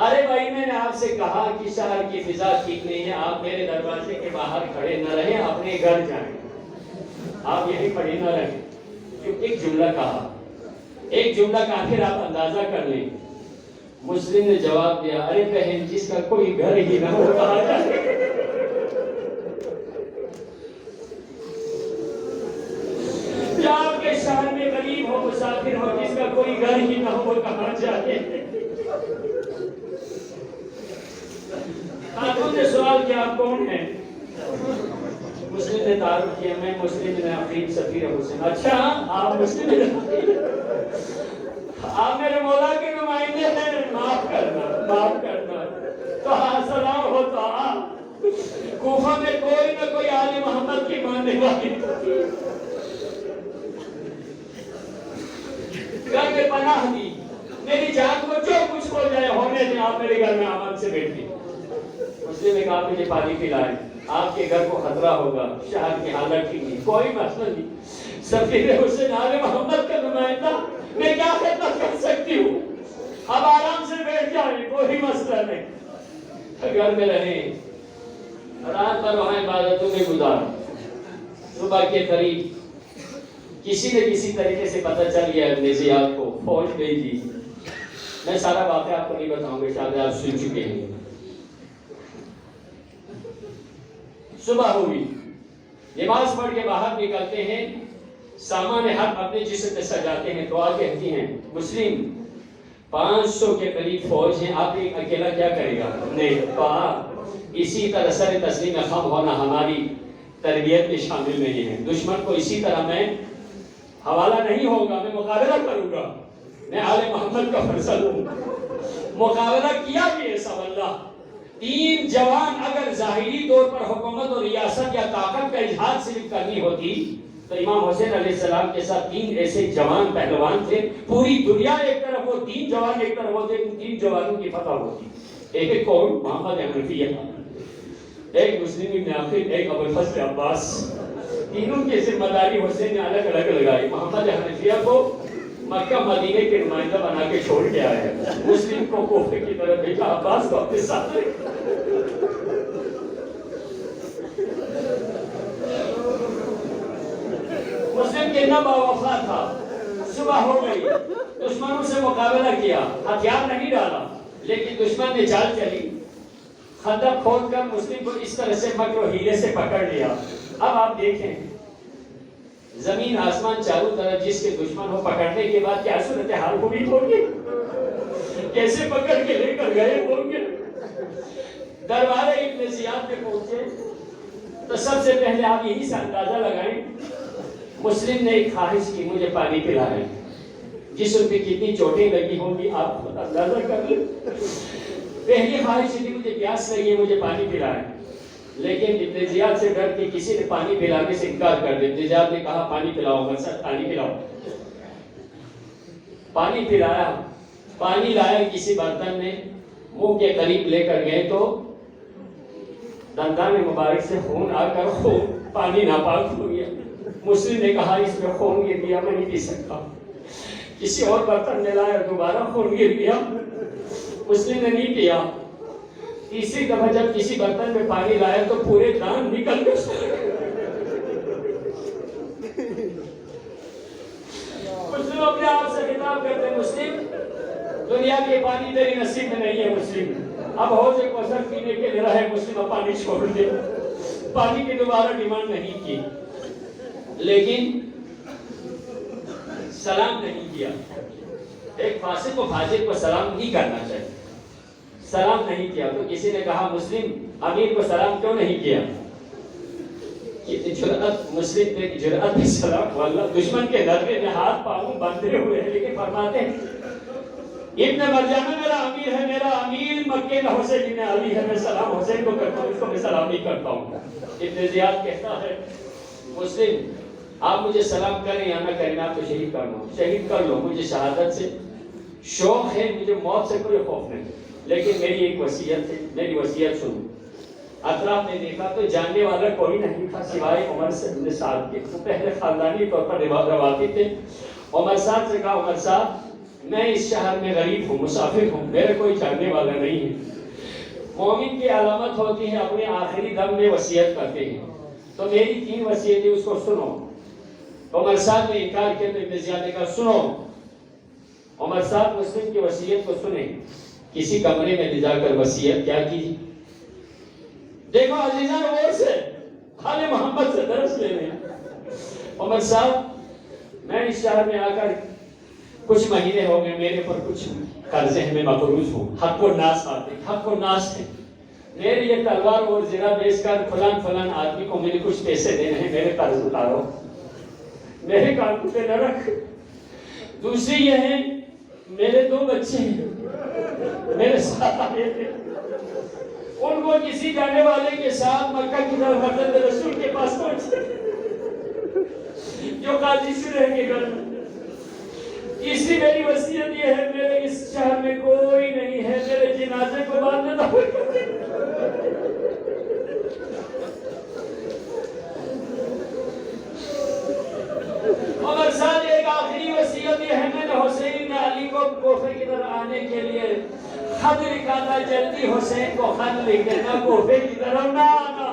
ارے بھائی میں نے آپ سے کہا کہ شہر کی فضا ٹھیک نہیں ہے، آپ میرے دروازے کے باہر کھڑے نہ رہیں، اپنے گھر جائیں، آپ یہیں کھڑے نہ رہیں۔ ایک جملہ کہا، ایک جملہ کا پھر آپ اندازہ کر لیں۔ مسلم نے جواب دیا، ارے بہن جس کا کوئی گھر ہی نہ ہو کہاں جائے؟ آپ کے شہر میں غریب ہو، مسافر ہو، جس کا کوئی گھر ہی نہ ہو کہاں جائے؟ خاتون نے سوال کیا، آپ کون ہیں؟ مسلم نے تعارف کیا، میں مسلم بن عقیل سفیر حسین۔ اچھا آپ مسلم بن عقیل، آپ میرے مولا کے نمائندے ہیں، معاف کرنا معاف کرنا۔ تو ہاں سلام ہوتا، کوفہ میں کوئی نہ کوئی آل محمد کی ماننے والی گھر میں پناہ دی، میری جان کو جو کچھ ہو جائے ہونے دیں، آپ میرے گھر میں امان سے بیٹھیں۔ مسلم نے کہا مجھے پانی پلائیں، آپ کے گھر کو خطرہ ہوگا، شہر کی حالت ٹھیک نہیں، کوئی مسئلہ نہیں، سفیر حسین آل محمد کا نمائندہ، میں کیا خدمت کر سکتی ہوں، اب آرام سے بیٹھ جائیں، کوئی مسئلہ نہیں، گھر میں رہیں، رات بھر وہاں عبادتوں میں گزار۔ صبح کے قریب کسی نے کسی طریقے سے پتہ چل گیا ابن زیاد کو، فوج بھیجی، میں سارا واقعہ آپ کو نہیں بتاؤں گا، شاید آپ سن چکے ہیں۔ صبح ہوئی، نماز پڑھ کے باہر نکلتے ہیں، سامان حق اپنے جسم میں سجاتے ہیں، دعا کہتی ہیں مسلم 500 کے قریب فوج ہیں، آپ ایک اکیلا کیا کرے گا؟ نہیں کہا اسی طرح سر تسلیم خم ہونا ہماری تربیت میں شامل نہیں ہے، دشمن کو اسی طرح میں حوالہ نہیں ہوگا، میں مقابلہ کروں گا، میں آل محمد کا فرزند ہوں۔ مقابلہ کیا بھی ہے سب اللہ۔ 3 جوان اگر ظاہری طور پر حکومت اور ریاست یا طاقت کا اظہار صرف کرنی ہوتی تو امام حسین علیہ السلام کے ساتھ 3 ایسے جوان پہلوان تھے، پوری دنیا ایک طرف ہو، 3 جوان ایک طرف ہوتے، 3 جوانوں کی فتح ہوتی۔ ایک کون؟ محمد حنفیہ، ایک مسلم ابن عقیل، ایک ابو الفضل عباس۔ تینوں کی ذمہ داری حسین نے الگ الگ لگائی۔ محمد حنفیہ کو مکہ مدینے کے نمائندہ بنا کے چھوڑ کے آئے، مسلم کو کوفے کی طرف بھیجا، عباس کو اپنے ساتھ مسلم کتنا باوفا تھا۔ صبح ہو گئی، دشمنوں سے مقابلہ کیا، ہتھیار نہیں ڈالا، لیکن دشمن نے چال چلی، خندق کھود کر مسلم کو اس طرح سے مکر و حیلے سے پکڑ لیا۔ اب آپ دیکھیں زمین آسمان چاروں طرف جس کے دشمن ہو، پکڑنے کے بعد کیا صورتحال ہوئی ہوگی، کیسے پکڑ کے لے کر گئے ہوں گے۔ دربار ابن زیاد میں پہنچے تو سب سے پہلے آپ یہی سے اندازہ لگائیں، مسلم نے ایک خواہش کی، مجھے پانی پلائیں۔ جسم پہ کتنی چوٹیں لگی ہوں گی آپ اندازہ کر لیں۔ پہلی خواہش تھی مجھے پیاس لگی ہے، مجھے پانی پلائیں، لیکن ابن زیاد سے ڈر کے کسی نے پانی پلانے سے انکار کر دیا۔ ابن زیاد نے کہا پانی پلاؤ، مقصد پانی پلاؤ۔ پانی پلایا، پانی لایا کسی برتن میں، منہ کے قریب لے کر گئے تو دندان مبارک سے خون آ کر خون پانی ناپاک ہو گیا۔ مسلم نے کہا اس میں خون گر گیا، میں نہیں پی سکتا۔ کسی اور برتن میں لایا، دوبارہ خون گر گیا، مسلم نے نہیں پیا۔ تیسری دفعہ جب کسی برتن میں پانی لایا تو پورے دان نکل گئے۔ مسلم اپنے آپ سے خطاب کرتے ہیں، مسلم دنیا کے پانی تیری نصیب میں نہیں ہے، مسلم اب حوض کوثر پینے کے لیے رہے، مسلم اب پانی چھوڑ دے۔ پانی کی دوبارہ ڈیمانڈ نہیں کی، لیکن سلام نہیں کیا۔ ایک فاسق و فاجر کو سلام نہیں کرنا چاہیے، سلام نہیں کیا۔ تو کسی نے کہا مسلم امیر کو سلام کیوں نہیں کیا؟ جرأت، مسلم نے جرأت میں سلام، واللہ دشمن کے دربے میں ہاتھ پاؤں باندھے ہوئے ہیں، لیکن فرماتے ہیں ابن مرجانہ میرا امیر ہے، میرا امیر مکے کا حسین ابن علی ہے، میں سلام حسین کو کرتا ہوں، اس کو میں سلام نہیں کرتا ہوں۔ ابن زیاد کہتا ہے مسلم آپ مجھے سلام کریں یا نہ کریں، آپ کو شہید کرنا ہوں، شہید کر لو، مجھے شہادت سے شوق ہے، مجھے موت سے کوئی خوف نہیں، لیکن میری ایک وصیت ہے، میری وصیت سنو۔ اطراف میں دیکھا تو جاننے والا کوئی نہیں تھا سوائے عمر سے ابن سعد کے، تو پہلے خاندانی طور پر روابط تھے۔ عمر سعد سے کہا عمر صاحب میں اس شہر میں غریب ہوں، مسافر ہوں، میرے کوئی جاننے والا نہیں ہے۔ مومن کی علامت ہوتی ہے اپنے آخری دم میں وصیت کرتے ہیں، تو میری 3 وصیتیں اس کو سنو۔ عمر صاحب نے انکار کیا تو ابن زیاد نے کہا سنو۔ عمر صاحب مسلم کی وصیت کو سنیں، کسی کمرے میں لے جا کر وصیت کیا کی؟ دیکھو عزیزان غور سے، آل محمد سے درس لینے۔ عمر صاحب میں اس شہر میں آ کر کچھ مہینے ہو گئے، میرے پر کچھ قرضے ہیں، میں مقروض ہوں، حق و ناس آتے، حق و ناس ہے، میرے یہ تلوار اور زرہ بیچ کر فلان فلان آدمی کو مجھے کچھ پیسے دینے ہیں، میرے قرض اتارو، میرے کانٹوں پہ نہ رکھ۔ دوسری یہ ہے میرے 2 بچے ہیں، میرے ساتھ آئے تھے، ان کو کسی جانے والے کے ساتھ مکہ کی طرف حضرت رسول کے پاس پہنچے جو قاضی سے رہ کے گھر۔ تیسری میری وصیت یہ ہے میرے اس شہر میں کوئی نہیں ہے، میرے جنازے کو بعد میں دفن کر دیں۔ عمر صاحب ایک آخری وصیت یہ ہے، میں نے حسین علی کو کوفے کی طرف آنے کے لیے خط لکھا تھا، جلدی حسین کو خط لکھ دینا، کوفے کی طرف نہ آنا۔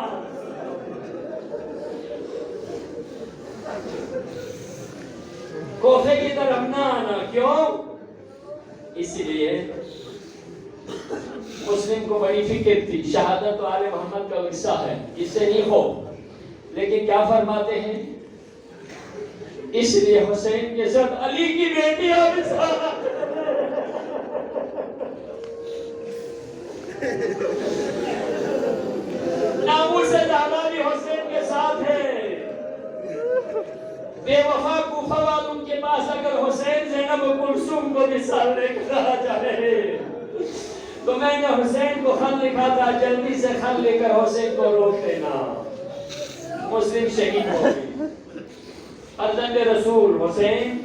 کوفے کی طرف نہ آنا، کیوں؟ اس لیے مسلم کو بڑی فکر تھی، شہادت تو آل محمد کا ورثہ ہے، اس سے نہیں ہو، لیکن کیا فرماتے ہیں؟ اس لیے حسین کے ساتھ علی کی بیٹی ناموس سے زیادہ بھی حسین کے ساتھ ہے۔ بے وفا کوفہ والوں کے پاس اگر حسین زینب و کلثوم کو بھی سالنے کہا جائے تو میں نے حسین کو خط لکھا تھا، جلدی سے خط لے کر حسین کو روک دینا، مسلم شہید ہو گئی۔ فرزند رسول حسین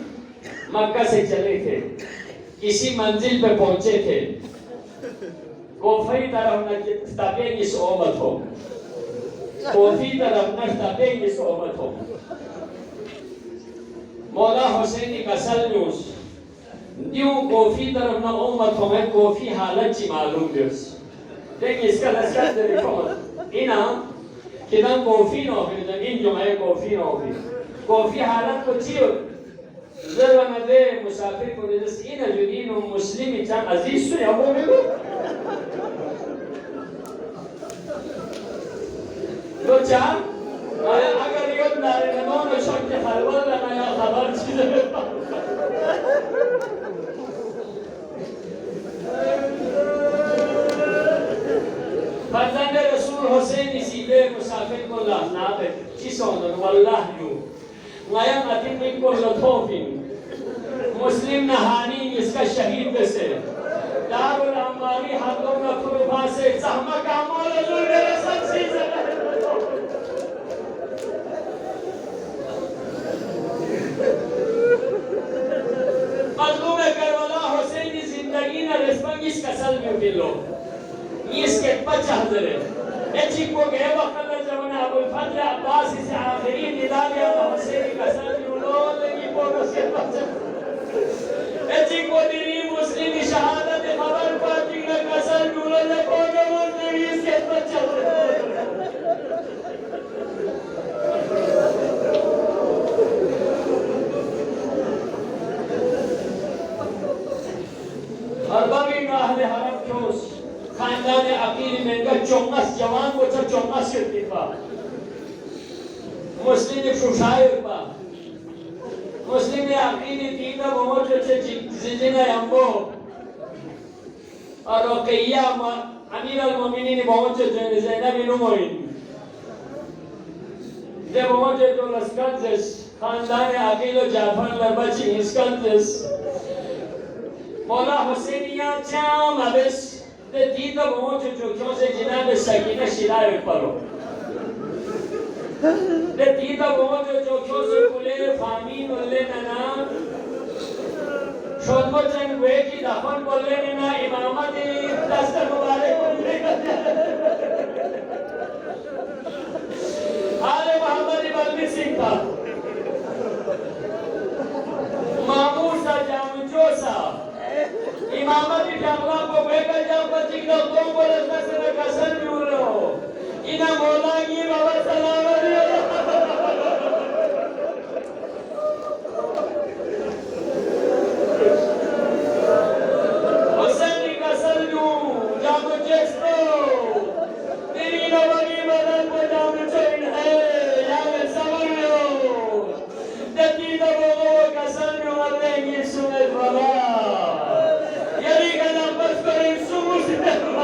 مکہ سے چلے تھے، کسی منزل پہ پہنچے تھے، کوفی طرف نشتابیں اس اومت ہو، کوفی طرف نشتابیں اس اومت ہو، مولا حسینی کا سلنوس دیو کوفی طرف نہ اومت ہو، میں کوفی حالت چی معلوم دیوس دیکھ اس کا لسکت دے کھوت اینا کدن کوفی نو بھی زمین جو میں کوفی نو بھی کوفی حالت کو چیو ذرا دے مسافر کو دیدس اینا جو دینو مسلمی چاہ عزیز سو یا وہ بھی دو چاہ اگر یاد دارے نمون شک خلوت لنا یا خبر چیزے فرزند رسول حسین سیدھے مسافر کو لحنات ہے چی سوندن واللہ یوں غیم اتن من کو لطوفین مسلم نہانی اس کا شہید سے دار الانباری حدوں کا خروفہ سے زحمہ کا مولا ظلم رسل سی زمان مظلوم کربلا حسینی زندگی نہ رسپنگیس کا سلمی اٹھلو اس کے پچہ حضر ہے ایچی کو گئے وقت اللہ جمعنا ابو الفضل عباس اسے آخری ندالی اللہ حسینی کا سلمی اٹھلو لگی پوکس کے پچہ ایچی کو دیری مسلمی شہادت خبر پاکی کا سلمی اٹھلو لگی مسلمی اس کے پچہ اربابی اہل حرم کیوس خاندان عقیل میں کا چونگس جوان کو چا چونگس کرتی پا مسلم شوشائر پا مسلم عقیل تینا بہت چا زجنہ امبو اور رقیہ امیر المومنین بہت چا زینب نموین دے بہت چا لسکنزس خاندان عقیل و جعفر لربچی اسکنزس مولا حسینیہ چام ابس دے دیدہ بہت چوکیوں سے جناب سکینہ شرائع پرو دے دیدہ بہت چوکیوں سے کلے فامین اللہ ننا شود کو چنگ ہوئے کی دفن بولے ننا امامت دست مبارک بولے آل محمد بلمی سنگھ تھا معمول سا جامچو سا امامتی جاملہ کو بیکر جام پر چکتا تو کو رسنا سے نکسر بھی ہو رہا ہو انہا مولا کی بابا سلام علیہ حسینی کا سلجو جام چیستو تیری نوگی مدد کو جام چوئن ہے یا میں سمر لو دکی دبو کا سلجو اللہ کی سنت والا یعنی کہ نمبر پر انسو مسلم